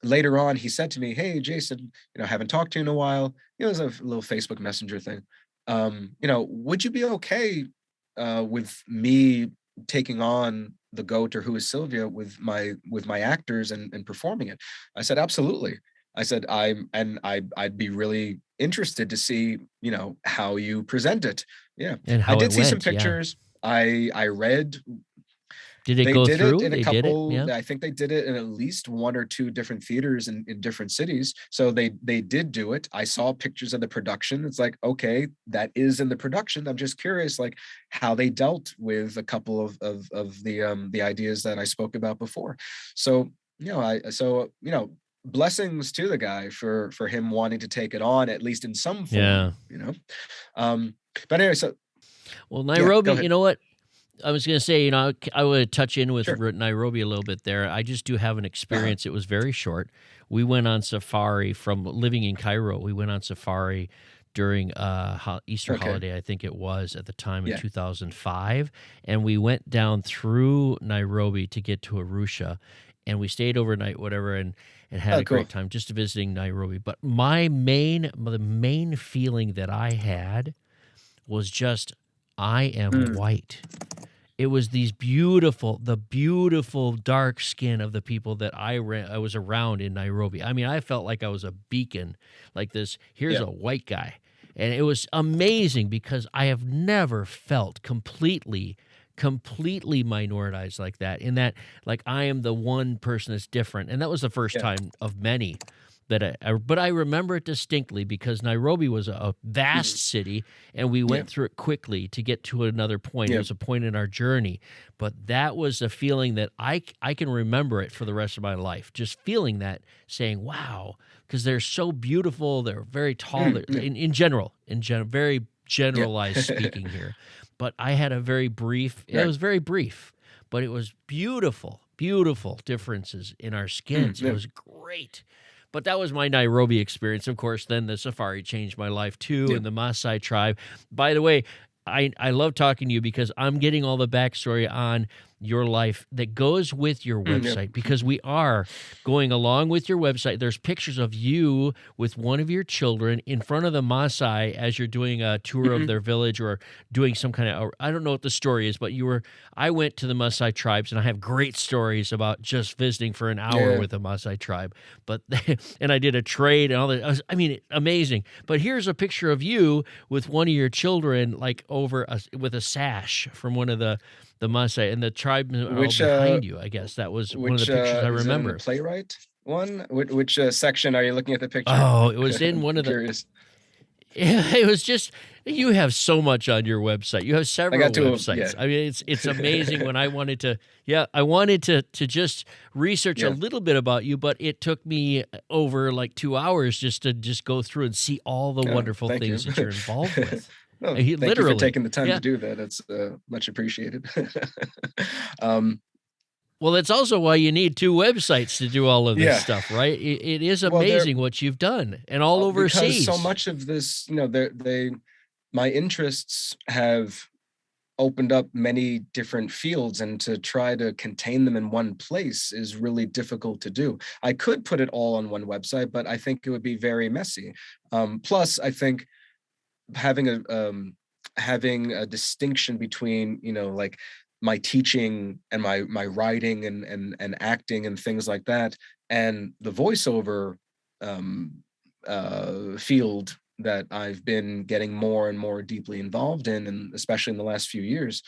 Later on, he said to me, "Hey, Jason, haven't talked to you in a while." It was a little Facebook Messenger thing. Would you be okay with me taking on the goat, or who is Sylvia, with my actors and performing it? I said, absolutely. I said, I'd be really interested to see, how you present it. Yeah. And how I did see some went, pictures. I read. Did it go through? They did it. I think they did it in at least 1 or 2 different theaters in different cities. So they did do it. I saw pictures of the production. It's like, okay, that is in the production. I'm just curious, like, how they dealt with a couple of the ideas that I spoke about before. So, blessings to the guy for him wanting to take it on, at least in some form. But anyway, so Nairobi, you know what? I was going to say, I would touch in with Nairobi a little bit there. I just do have an experience. It was very short. We went on safari from living in Cairo. We went on safari during Easter Okay. holiday, I think it was at the time in Yeah. 2005, and we went down through Nairobi to get to Arusha, and we stayed overnight, whatever, and had Oh, a cool. great time just visiting Nairobi. But the main feeling that I had was just, I am Mm, white. It was the beautiful dark skin of the people that I was around in Nairobi. I mean, I felt like I was a beacon, like this. Here's yeah. a white guy, and it was amazing because I have never felt completely minoritized like that. In that, like I am the one person that's different, and that was the first Yeah. time of many that but I remember it distinctly because Nairobi was a vast Mm, city and we yeah. went through it quickly to get to another point. It Yeah. was a point in our journey, but that was a feeling that I can remember it for the rest of my life. Just feeling that, saying, "Wow," because they're so beautiful. They're very tall. Yeah. In general, very Yeah. generalized speaking here. But I had a very brief. It Right. was very brief, but it was beautiful differences in our skins. It Yeah. was great. But that was my Nairobi experience. Of course, then the safari changed my life too, Yeah. and the Maasai tribe. By the way, I love talking to you because I'm getting all the backstory on your life that goes with your Yeah. website, because we are going along with your website. There's pictures of you with one of your children in front of the Maasai as you're doing a tour of Mhm. their village or doing some kind of, I don't know what the story is, but I went to the Maasai tribes and I have great stories about just visiting for an hour Yeah. with the Maasai tribe. But and I did a trade and all that. I mean, amazing. But here's a picture of you with one of your children, like with a sash from one of the Maasai, and the tribesmen are all Which behind you. I guess that was one of the pictures I is that in the remember. playwright one? Which section are you looking at the picture? Oh, it was in one I'm of the. curious. Yeah, it was just, you have so much on your website. You have I several got to yeah. websites. I mean, it's amazing. When I wanted to, to just research a Yeah. little bit about you, but it took me over like 2 hours just to go through and see all the Oh, wonderful thank you. things that you're involved with. No, thank you for Literally, taking the time yeah. to do that. It's much appreciated. um, Well, that's also why you need two websites to do all of this yeah. stuff, right? It is Well, amazing what you've done, and all because overseas. so much of this, my interests have opened up many different fields, and to try to contain them in one place is really difficult to do. I could put it all on one website, but I think it would be very messy. Plus, I think having a distinction between, like my teaching and my writing and acting and things like that, and the voiceover um, field that I've been getting more and more deeply involved in, and especially in the last few years.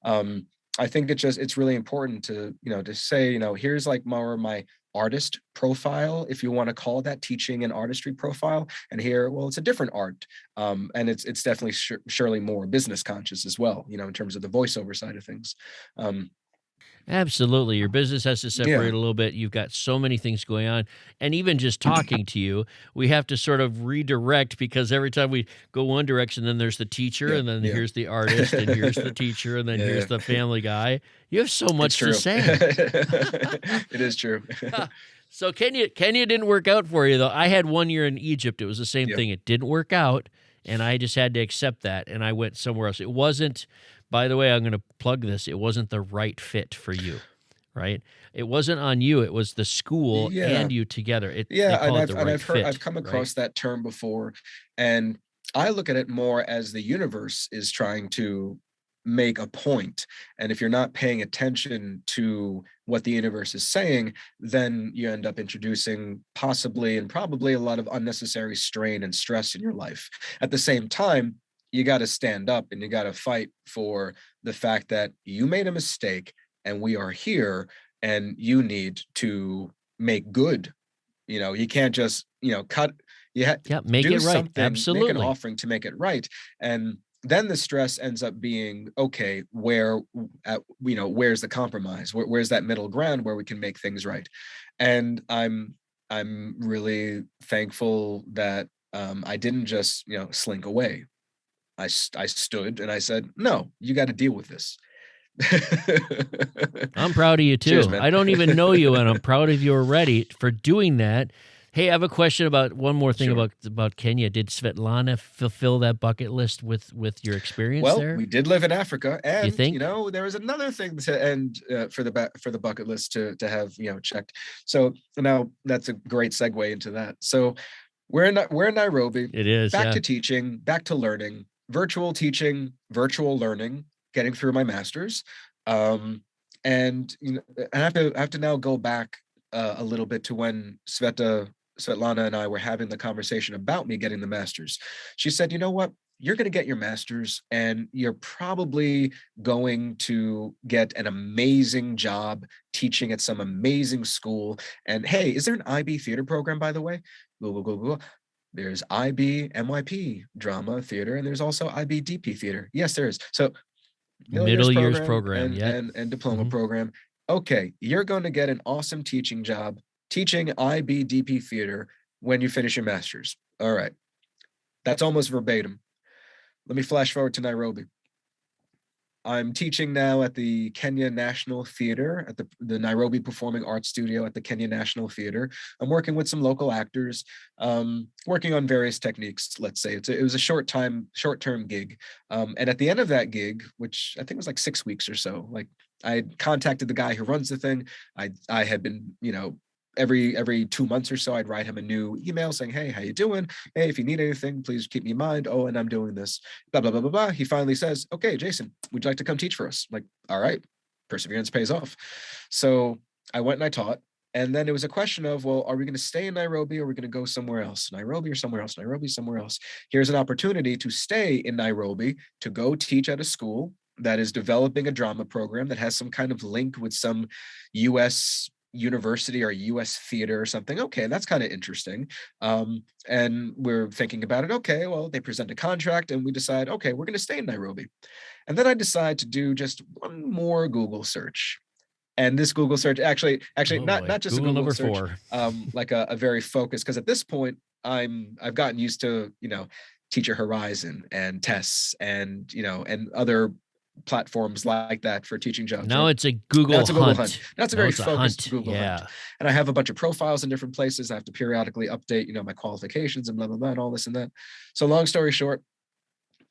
I think it's really important to, to say, here's like more my artist profile, if you want to call that teaching and artistry profile. And here, well, it's a different art. And it's definitely surely more business conscious as well, in terms of the voiceover side of things. Absolutely. Your business has to Yeah. separate a little bit. You've got so many things going on. And even just talking to you, we have to sort of redirect, because every time we go one direction, then there's the teacher, Yeah. and then Yeah. here's the artist, and here's the teacher, and then Yeah. here's the family guy. You have so It's much to true. say. It is true. So Kenya didn't work out for you, though. I had 1 year in Egypt. It was the same Yeah. thing. It didn't work out, and I just had to accept that, and I went somewhere else. It wasn't, by the way, I'm going to plug this. It wasn't the right fit for you, right? It wasn't on you. It was the school Yeah. and you together. They Yeah, call it the right fit. I've come right? across that term before, and I look at it more as the universe is trying to make a point. And if you're not paying attention to what the universe is saying, then you end up introducing possibly and probably a lot of unnecessary strain and stress in your life. At the same time, you got to stand up and you got to fight for the fact that you made a mistake and we are here, and you need to make good. You can't just, cut. Make Do it right. something, Absolutely. make an offering to make it right. And then the stress ends up being, okay, where's the compromise? Where's that middle ground where we can make things right? And I'm really thankful that I didn't just, slink away. I stood and I said, no, you got to deal with this. I'm proud of you too. Cheers, man. I don't even know you, and I'm proud of you already for doing that. Hey, I have a question about one more thing Sure. about Kenya. Did Svetlana fulfill that bucket list with your experience Well, there? we did live in Africa, You and think? there was another thing to end for the bucket list to have checked. So now that's a great segue into that. So we're in Nairobi, It is, back yeah. to teaching, back to learning, virtual teaching, virtual learning, getting through my master's, and I have to now go back a little bit to when Svetlana and I were having the conversation about me getting the master's. She said, "You know what? You're going to get your master's and you're probably going to get an amazing job teaching at some amazing school. And hey, is there an IB theater program, by the way? Google. There's IB MYP drama theater, and there's also IB DP theater. Yes, there is. So middle years Middle years program program, yep. and diploma Mhm. program. Okay, you're going to get an awesome teaching job teaching IB DP theater when you finish your master's. All right. That's almost verbatim. Let me flash forward to Nairobi. I'm teaching now at the Kenya National Theater, at the Nairobi Performing Arts Studio at the Kenya National Theater. I'm working with some local actors, working on various techniques, let's say. It was a short-term gig. And at the end of that gig, which I think was like 6 weeks or so, like I contacted the guy who runs the thing. I had been, every 2 months or so, I'd write him a new email saying, "Hey, how you doing? Hey, if you need anything, please keep me in mind. Oh, and I'm doing this, blah, blah, blah, blah, blah." He finally says, "Okay, Jason, would you like to come teach for us?" I'm like, all right, perseverance pays off. So I went and I taught. And then it was a question of, well, are we going to stay in Nairobi or are we going to go somewhere else? Nairobi or somewhere else? Nairobi, somewhere else. Here's an opportunity to stay in Nairobi, to go teach at a school that is developing a drama program that has some kind of link with some US university or US theater or something. Okay, that's kind of interesting. And we're thinking about it. Okay, well, they present a contract and we decide, okay, we're going to stay in Nairobi. And then I decide to do just one more Google search. And this Google search actually Oh not boy. just a Google Google number search, 4. like a very focused, because at this point I've gotten used to, Teacher Horizon and tests and, and other platforms like that for teaching jobs, Now right? it's a Now Google it's a Google hunt. hunt. That's a Now very it's a focused hunt. Google hunt. Yeah. And I have a bunch of profiles in different places. I have to periodically update, my qualifications and blah, blah, blah, and all this and that. So long story short,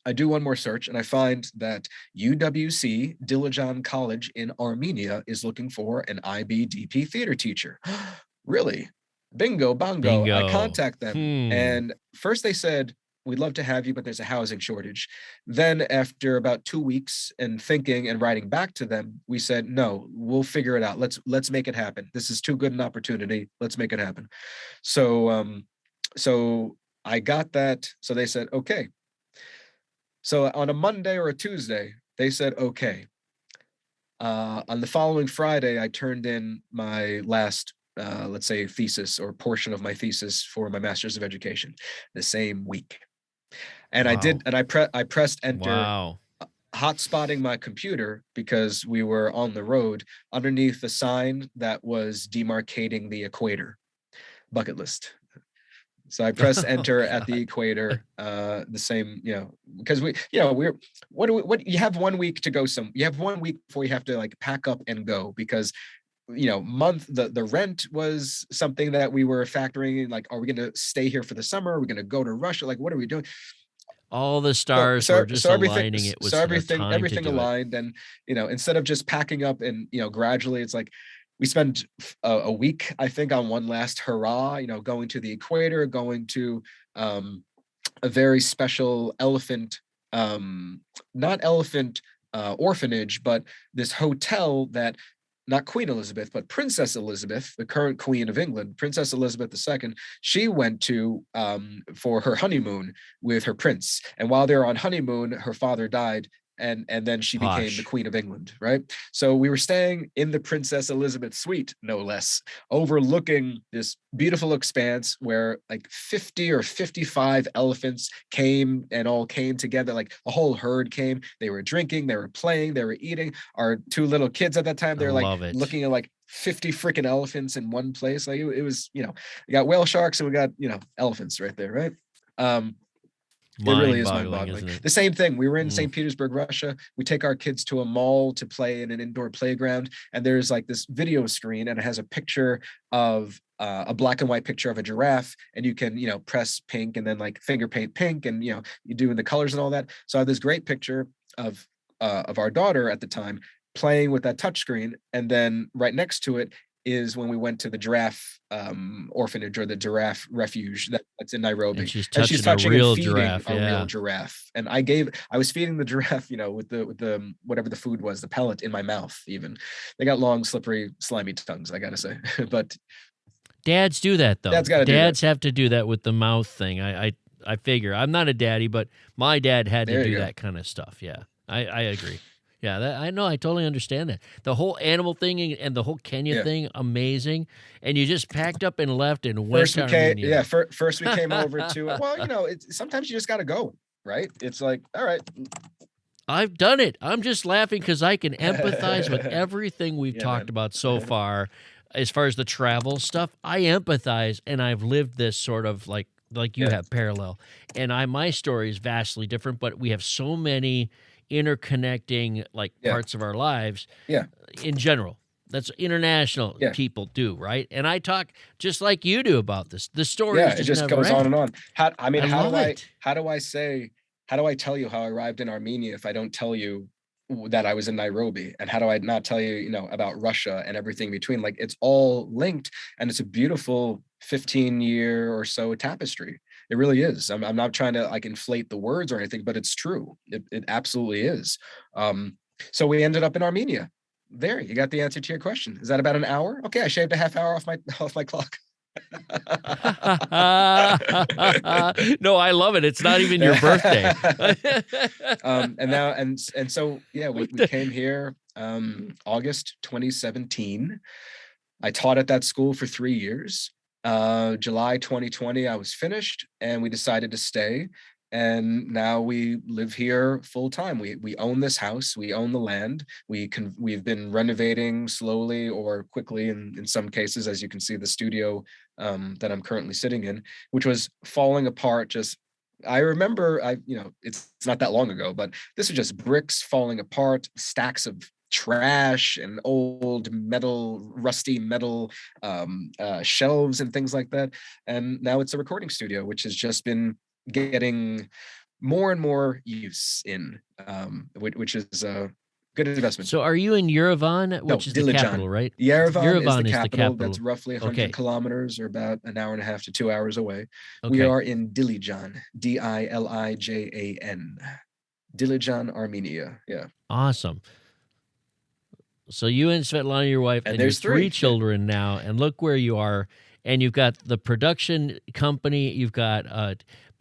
I do one more search and I find that UWC Dilijan College in Armenia is looking for an IBDP theater teacher. Really? Bingo, bongo. I Bingo. contact them. And first they said, "We'd love to have you, but there's a housing shortage." Then after about 2 weeks and thinking and writing back to them, we said, "No, we'll figure it out. Let's make it happen. This is too good an opportunity. Let's make it happen." So I got that. So they said, "Okay." So on a Monday or a Tuesday, they said, "Okay." On the following Friday, I turned in my last, let's say, thesis or portion of my thesis for my Master's of Education the same week. And I Wow. did, and I pressed enter, Wow. hotspotting my computer because we were on the road underneath the sign that was demarcating the equator. Bucket list. So I press Oh, enter at the God. equator, the same, because what you have 1 week to go you have 1 week before you have to like pack up and go because, the rent was something that we were factoring in. Like, are we going to stay here for the summer? Are we going to go to Russia? Like, what are we doing? All the So, stars so, were just so everything, aligning. It was so the everything, time to everything do it. aligned. And, instead of just packing up and, gradually it's like, we spent a week, I think, on one last hurrah, going to the equator, going to a very special elephant, not elephant orphanage, but this hotel that not Queen Elizabeth, but Princess Elizabeth, the current Queen of England, Princess Elizabeth II, she went to for her honeymoon with her prince. And while they were on honeymoon, her father died. And then she became the Posh. Queen of England, right? So we were staying in the Princess Elizabeth suite, no less, overlooking this beautiful expanse where like 50 or 55 elephants came and all came together. Like a whole herd came. They were drinking, they were playing, they were eating. Our 2 little kids at that time, I they're like love it. looking at like 50 freaking elephants in one place. Like it was, we got whale sharks and we got, elephants right there, right? It really is Mind-boggling, mind-boggling. isn't it? The same thing. We were in St. Petersburg, Russia. We take our kids to a mall to play in an indoor playground, and there's like this video screen, and it has a picture of a black and white picture of a giraffe, and you can, press pink and then like finger paint pink, and you do the colors and all that. So I have this great picture of our daughter at the time playing with that touchscreen, and then right next to it is when we went to the giraffe orphanage, or the giraffe refuge that's in Nairobi. And she's And she's touching touching a and real feeding giraffe. a Yeah. real giraffe. And I was feeding the giraffe, with the whatever the food was, the pellet, in my mouth. Even they got long, slippery, slimy tongues, I gotta say. But Dads do that, though. Dad's gotta do that. Dads have to do that with the mouth thing. I figure. I'm not a daddy, but my dad had to do that kind of stuff. Yeah, I agree. Yeah, I know. I totally understand that. The whole animal thing and the whole Kenya thing, amazing. And you just packed up and left and went to Armenia. Yeah, first we came over to, well, sometimes you just got to go, right? It's like, all right. I've done it. I'm just laughing because I can empathize with everything we've talked about so far. As far as the travel stuff, I empathize, and I've lived this sort of like you have, parallel. And my story is vastly different, but we have so many interconnecting parts of our lives in general. That's international people do, right? And I talk just like you do about this. The story is just never goes end. on and on. How do I tell you how I arrived in Armenia if I don't tell you that I was in Nairobi? And how do I not tell you, about Russia and everything between? Like, it's all linked, and it's a beautiful 15-year or so tapestry. It really is. I'm not trying to inflate the words or anything, but it's true. It absolutely is. So we ended up in Armenia. There, you got the answer to your question. Is that about an hour? Okay, I shaved a half hour off my clock. No, I love it. It's not even your birthday. We came here August 2017. I taught at that school for 3 years. July 2020, I was finished, and we decided to stay. And now we live here full time. We own this house. We own the land. We've been renovating slowly or quickly in some cases, as you can see the studio that I'm currently sitting in, which was falling apart. I remember, it's not that long ago, but this was just bricks falling apart, stacks of trash and old rusty metal shelves and things like that. And now it's a recording studio, which has just been getting more and more use in, which is a good investment. So are you in Yerevan, which is the capital, right? Yerevan is the capital. That's roughly 100 kilometers, or about an hour and a half to 2 hours away. Okay. We are in Dilijan, Dilijan, Dilijan, Armenia. Yeah. Awesome. So you and Svetlana, your wife, and there's three children now, and look where you are. And you've got the production company, you've got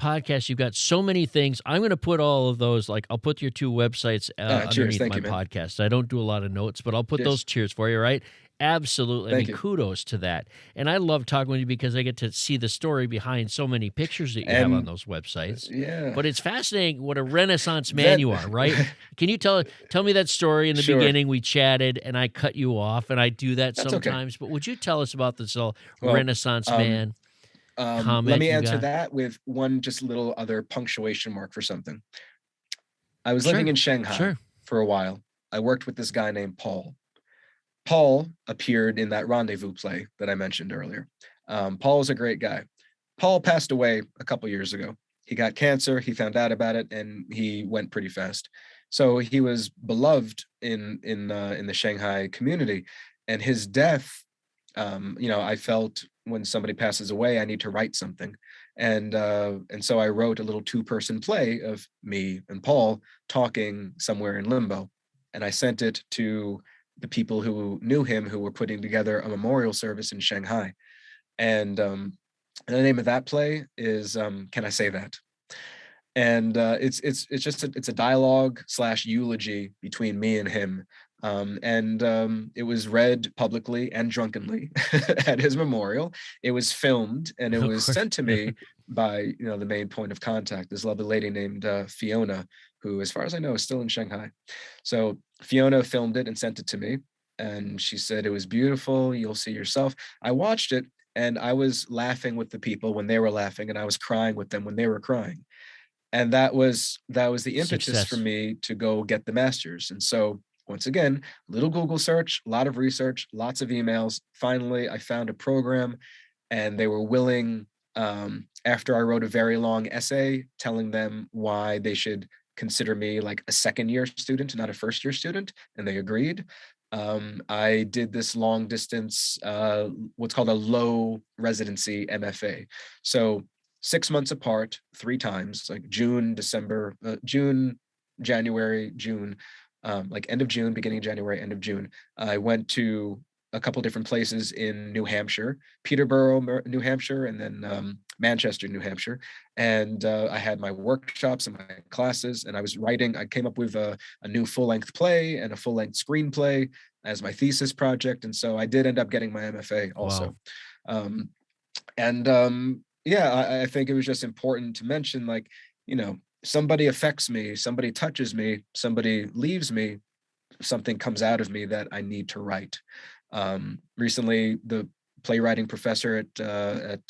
podcasts, you've got so many things. I'm going to put all of those, I'll put your two websites underneath my podcast. I don't do a lot of notes, but I'll put those cheers for you, right? Absolutely. Kudos to that. And I love talking with you because I get to see the story behind so many pictures that you have on those websites. Yeah. But it's fascinating what a Renaissance man you are, right? Can you tell me that story in the beginning? We chatted and I cut you off, and I do that sometimes. Okay. But would you tell us about this Renaissance man? Let me answer that with one just little other punctuation mark for something. I was living in Shanghai for a while. I worked with this guy named Paul. Paul appeared in that Rendezvous play that I mentioned earlier. Paul is a great guy. Paul passed away a couple years ago. He got cancer. He found out about it, and he went pretty fast. So he was beloved in the Shanghai community, and his death. I felt when somebody passes away, I need to write something, and so I wrote a little 2-person play of me and Paul talking somewhere in limbo, and I sent it to the people who knew him, who were putting together a memorial service in Shanghai. And the name of that play is Can I Say That? And it's a dialogue / eulogy between me and him. It was read publicly and drunkenly at his memorial. It was filmed, and it was sent to me by the main point of contact, this lovely lady named Fiona, who, as far as I know, is still in Shanghai. So Fiona filmed it and sent it to me, and she said it was beautiful. You'll see yourself. I watched it, and I was laughing with the people when they were laughing, and I was crying with them when they were crying. And that was the impetus for me to go get the master's. And so once again, little Google search, a lot of research, lots of emails. Finally, I found a program. and they were willing, after I wrote a very long essay telling them why they should consider me like a second-year student, not a first-year student, and they agreed. I did this long distance, what's called a low residency MFA. So 6 months apart, 3 times, like June, December, June, January, June, like end of June, beginning of January, end of June. I went to a couple different places in New Hampshire, Peterborough, New Hampshire, and then Manchester, New Hampshire. And I had my workshops and my classes, and I was writing. I came up with a new full-length play and a full-length screenplay as my thesis project. And so I did end up getting my MFA also. Wow. Yeah, I think it was just important to mention, like, somebody affects me, somebody touches me, somebody leaves me, something comes out of me that I need to write. Recently, the playwriting professor at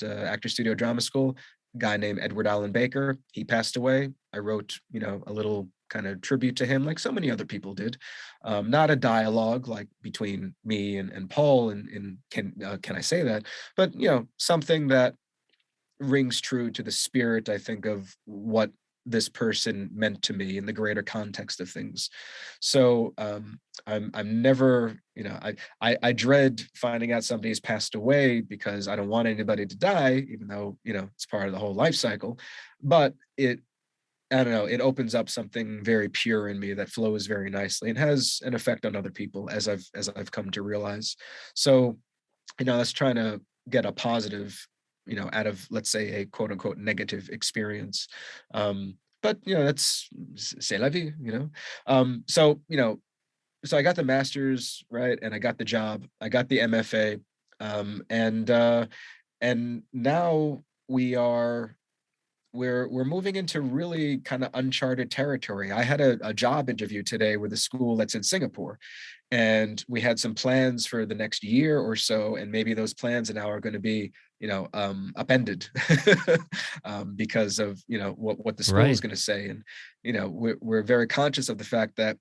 Actor Studio Drama School, a guy named Edward Allen Baker, he passed away. I wrote, a little kind of tribute to him, like so many other people did. Not a dialogue like between me and Paul, and can I say that? But something that rings true to the spirit, I think, of what this person meant to me in the greater context of things. So I'm never, I dread finding out somebody's passed away, because I don't want anybody to die, even though, it's part of the whole life cycle. But I don't know, it opens up something very pure in me that flows very nicely and has an effect on other people, as I've come to realize. So, that's trying to get a positive, out of, let's say, a quote unquote negative experience. But that's c'est la vie, So, so I got the master's, right, and I got the job, I got the MFA, and now we're moving into really kind of uncharted territory. I had a job interview today with a school that's in Singapore, and we had some plans for the next year or so, and maybe those plans now are going to be, upended because of, what the school is going to say. And, we're very conscious of the fact that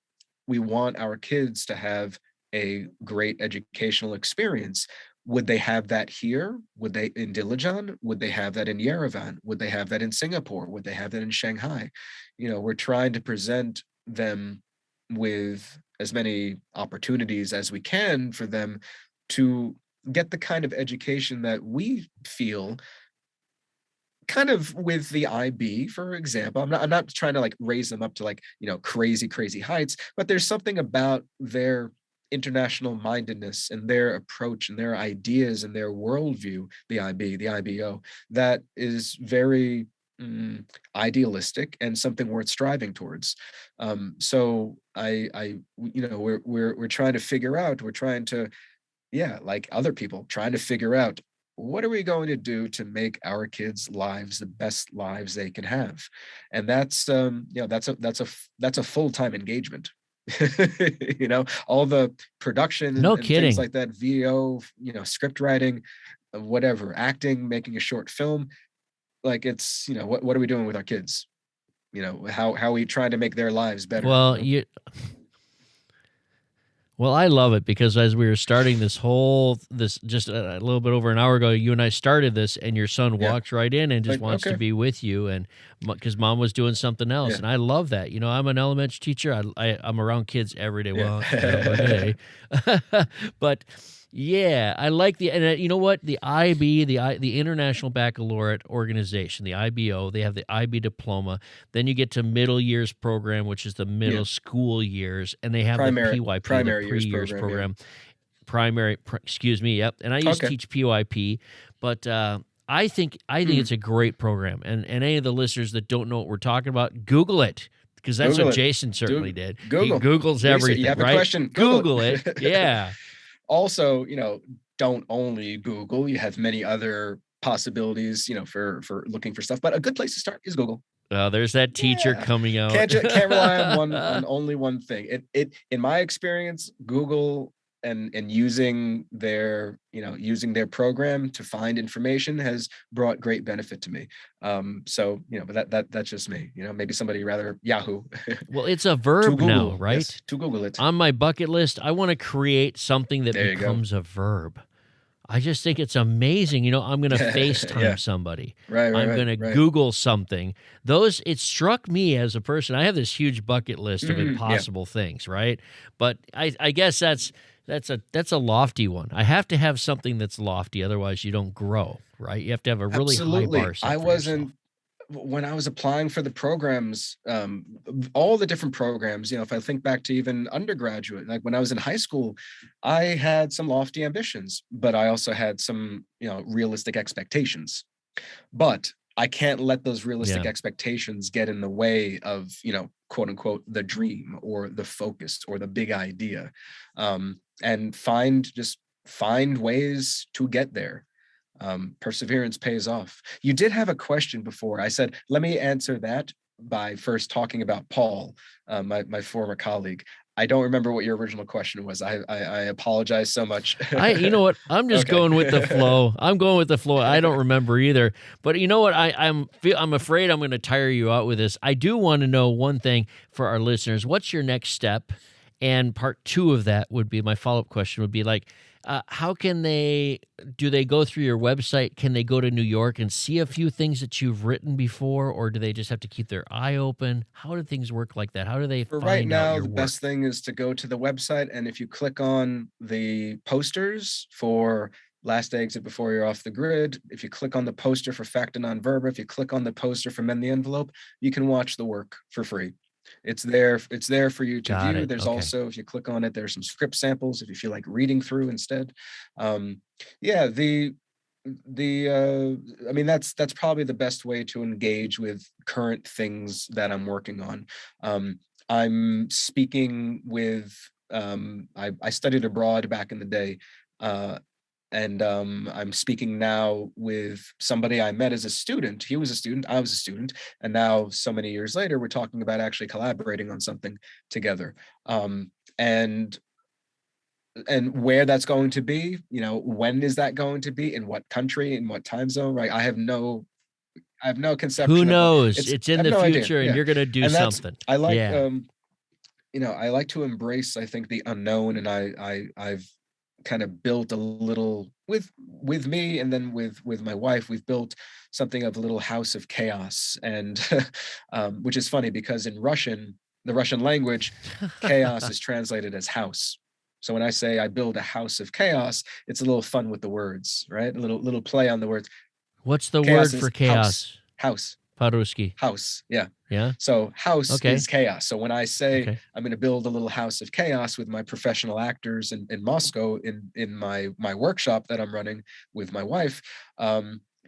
we want our kids to have a great educational experience. Would they have that here? Would they in Dilijan? Would they have that in Yerevan? Would they have that in Singapore? Would they have that in Shanghai? We're trying to present them with as many opportunities as we can for them to get the kind of education that we feel kind of with the IB, for example. I'm not trying to like raise them up to like, crazy heights, but there's something about their international mindedness and their approach and their ideas and their worldview, the IBO, that is very idealistic and something worth striving towards. So we're trying to figure out, like other people, trying to figure out, what are we going to do to make our kids' lives the best lives they can have? And that's that's a full-time engagement. All the production and things like that, VO, script writing, whatever, acting, making a short film. Like, it's, what are we doing with our kids? How are we trying to make their lives better? Well, I love it, because as we were starting this just a little bit over an hour ago, you and I started this, and your son walks right in and just wants to be with you, and because mom was doing something else. And I love that. I'm an elementary teacher. I'm around kids every day. Well, every day. But yeah, I like and you know what? The IB, the International Baccalaureate Organization, the IBO, they have the IB diploma. Then you get to middle years program, which is the middle school years, and they have the PYP, primary the pre-years program. Excuse me, yep. And I used to teach PYP, but I think it's a great program. And any of the listeners that don't know what we're talking about, Google it, because that's what Jason certainly did. He Googles everything, you have right? A question, Google it. Yeah. Also, don't only Google. You have many other possibilities, for looking for stuff. But a good place to start is Google. There's that teacher coming out. Can't rely on only one thing. It in my experience, Google and using their program to find information has brought great benefit to me. So but that's just me. Maybe somebody rather Yahoo. Well, it's a verb now, right? Yes, to Google it. On my bucket list, I want to create something that becomes a verb. I just think it's amazing. I'm going to FaceTime Yeah. somebody. Right. I'm going to Right. Google something. It struck me as a person. I have this huge bucket list of Yeah. impossible things, right? But I guess that's a lofty one. I have to have something that's lofty, otherwise you don't grow, right? You have to have a really high Absolutely. bar set for yourself. When I was applying for the programs, all the different programs, if I think back to even undergraduate, like when I was in high school, I had some lofty ambitions, but I also had some, realistic expectations. But I can't let those realistic Yeah. expectations get in the way of, quote unquote, the dream or the focus or the big idea. And find ways to get there. Perseverance pays off. You did have a question before. I said, let me answer that by first talking about Paul, my former colleague. I don't remember what your original question was. I apologize so much. You know what? I'm just Okay. going with the flow. I'm going with the flow. I don't remember either. But you know what? I'm afraid I'm going to tire you out with this. I do want to know one thing for our listeners. What's your next step? And part 2 of that would be, my follow-up question would be like, how can do they go through your website? Can they go to New York and see a few things that you've written before, or do they just have to keep their eye open? How do things work like that? How do they For right find out now, your the work? best thing is to go to the website. And if you click on the posters for Last Exit Before You're Off the Grid, if you click on the poster for Fact and Non-Verba, if you click on the poster for Mend the Envelope, you can watch the work for free. It's there for you to Got view. it. There's Okay. also, if you click on it, there's some script samples if you feel like reading through instead. Yeah, I mean, that's probably the best way to engage with current things that I'm working on. I'm speaking with, I studied abroad back in the day, and I'm speaking now with somebody I met as a student. He was a student, I was a student, and now so many years later, we're talking about actually collaborating on something together. And where that's going to be, when is that going to be, in what country, in what time zone, right? I have no Who conception of what knows? It's I in have the no idea. future, and Yeah. you're going to do And that's, something. I like, Yeah. I like to embrace, I think, the unknown. And I've kind of built a little with me, and then with my wife, we've built something of a little house of chaos. And which is funny because in the Russian language, chaos is translated as house. So when I say I build a house of chaos, it's a little fun with the words, right? A little play on the words. What's the Chaos word is for house, chaos? house, Paruski. house. Yeah. Yeah. So house Okay. is chaos. So when I say Okay. I'm going to build a little house of chaos with my professional actors in Moscow in my workshop that I'm running with my wife,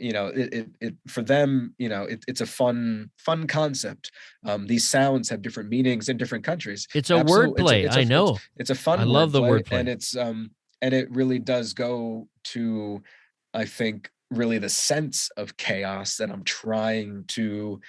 it for them, it's a fun concept. These sounds have different meanings in different countries. It's a Absolutely, wordplay. I know. it's a I fun love the wordplay, wordplay. and it really does go to, I think, really the sense of chaos that I'm trying to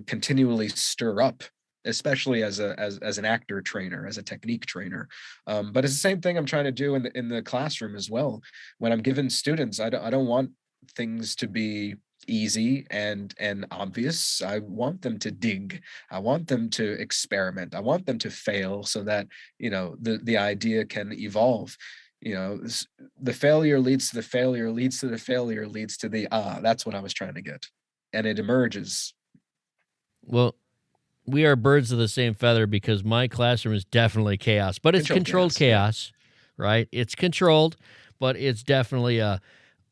continually stir up, especially as an actor trainer, as a technique trainer. But it's the same thing I'm trying to do in the classroom as well. When I'm giving students, I don't want things to be easy and obvious. I want them to dig. I want them to experiment. I want them to fail so that the idea can evolve. The failure leads to the failure, leads to the failure, leads to the that's what I was trying to get. And it emerges. Well, we are birds of the same feather, because my classroom is definitely chaos, but it's Controlled controlled chaos, chaos, right? It's controlled, but it's definitely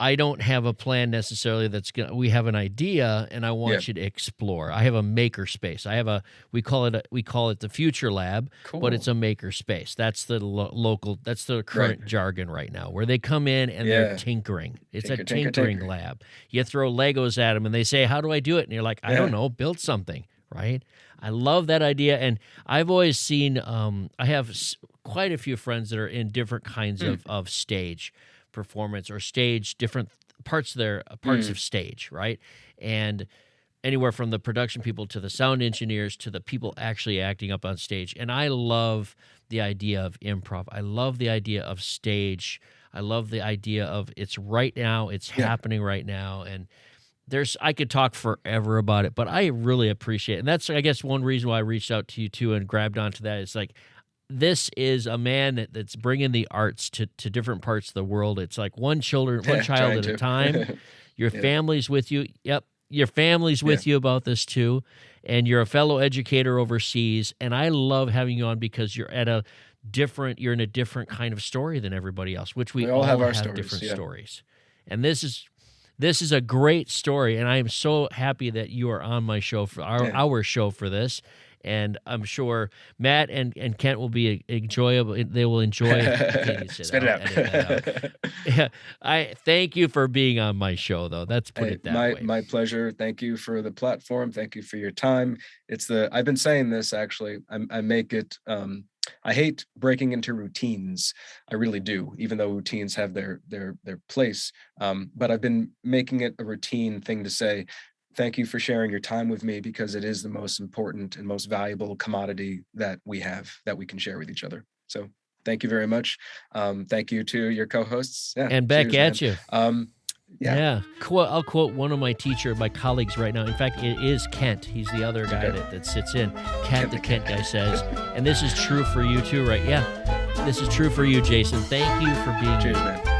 I don't have a plan necessarily we have an idea, and I yeah. want you to explore. I have a maker space. We call it the future lab, but it's Cool. a maker space. That's the local, that's the Right. current jargon right now, where they come in and they're Yeah. tinkering. It's a Tinker, tinker, tinkering tinker. lab. You throw Legos at them and they say, "How do I do it?" And you're like, "I don't Yeah. know, build something." Right? I love that idea, and I've always seen. I have quite a few friends that are in different kinds Mm. of stage performance or stage, different parts Mm. of stage, right? And anywhere from the production people to the sound engineers to the people actually acting up on stage. And I love the idea of improv. I love the idea of stage. I love the idea of it's right now, it's Yeah. happening right now, and I could talk forever about it, but I really appreciate it. And that's, I guess, one reason why I reached out to you too and grabbed onto that. It's like, this is a man that's bringing the arts to different parts of the world. It's like one child at a time. Your family's with you. Yep. Your family's with you about this too. And you're a fellow educator overseas. And I love having you on because you're in a different kind of story than everybody else, which we all have our stories, different stories. And this is a great story. And I am so happy that you are on my show for our show for this. And I'm sure Matt and Kent will be enjoyable. They will enjoy it. Spit it out. I thank you for being on my show, though. Let's put it that way. My pleasure. Thank you for the platform. Thank you for your time. I've been saying this actually. I make it. I hate breaking into routines. I really do, even though routines have their place. But I've been making it a routine thing to say, thank you for sharing your time with me, because it is the most important and most valuable commodity that we have, that we can share with each other. So thank you very much. Thank you to your co-hosts. Yeah, and back at you. Yeah. I'll quote one of my colleagues right now. In fact, it is Kent. He's the other guy that sits in. Kent guy says, and this is true for you too, right? Yeah, this is true for you, Jason. Thank you for being here. Cheers, man.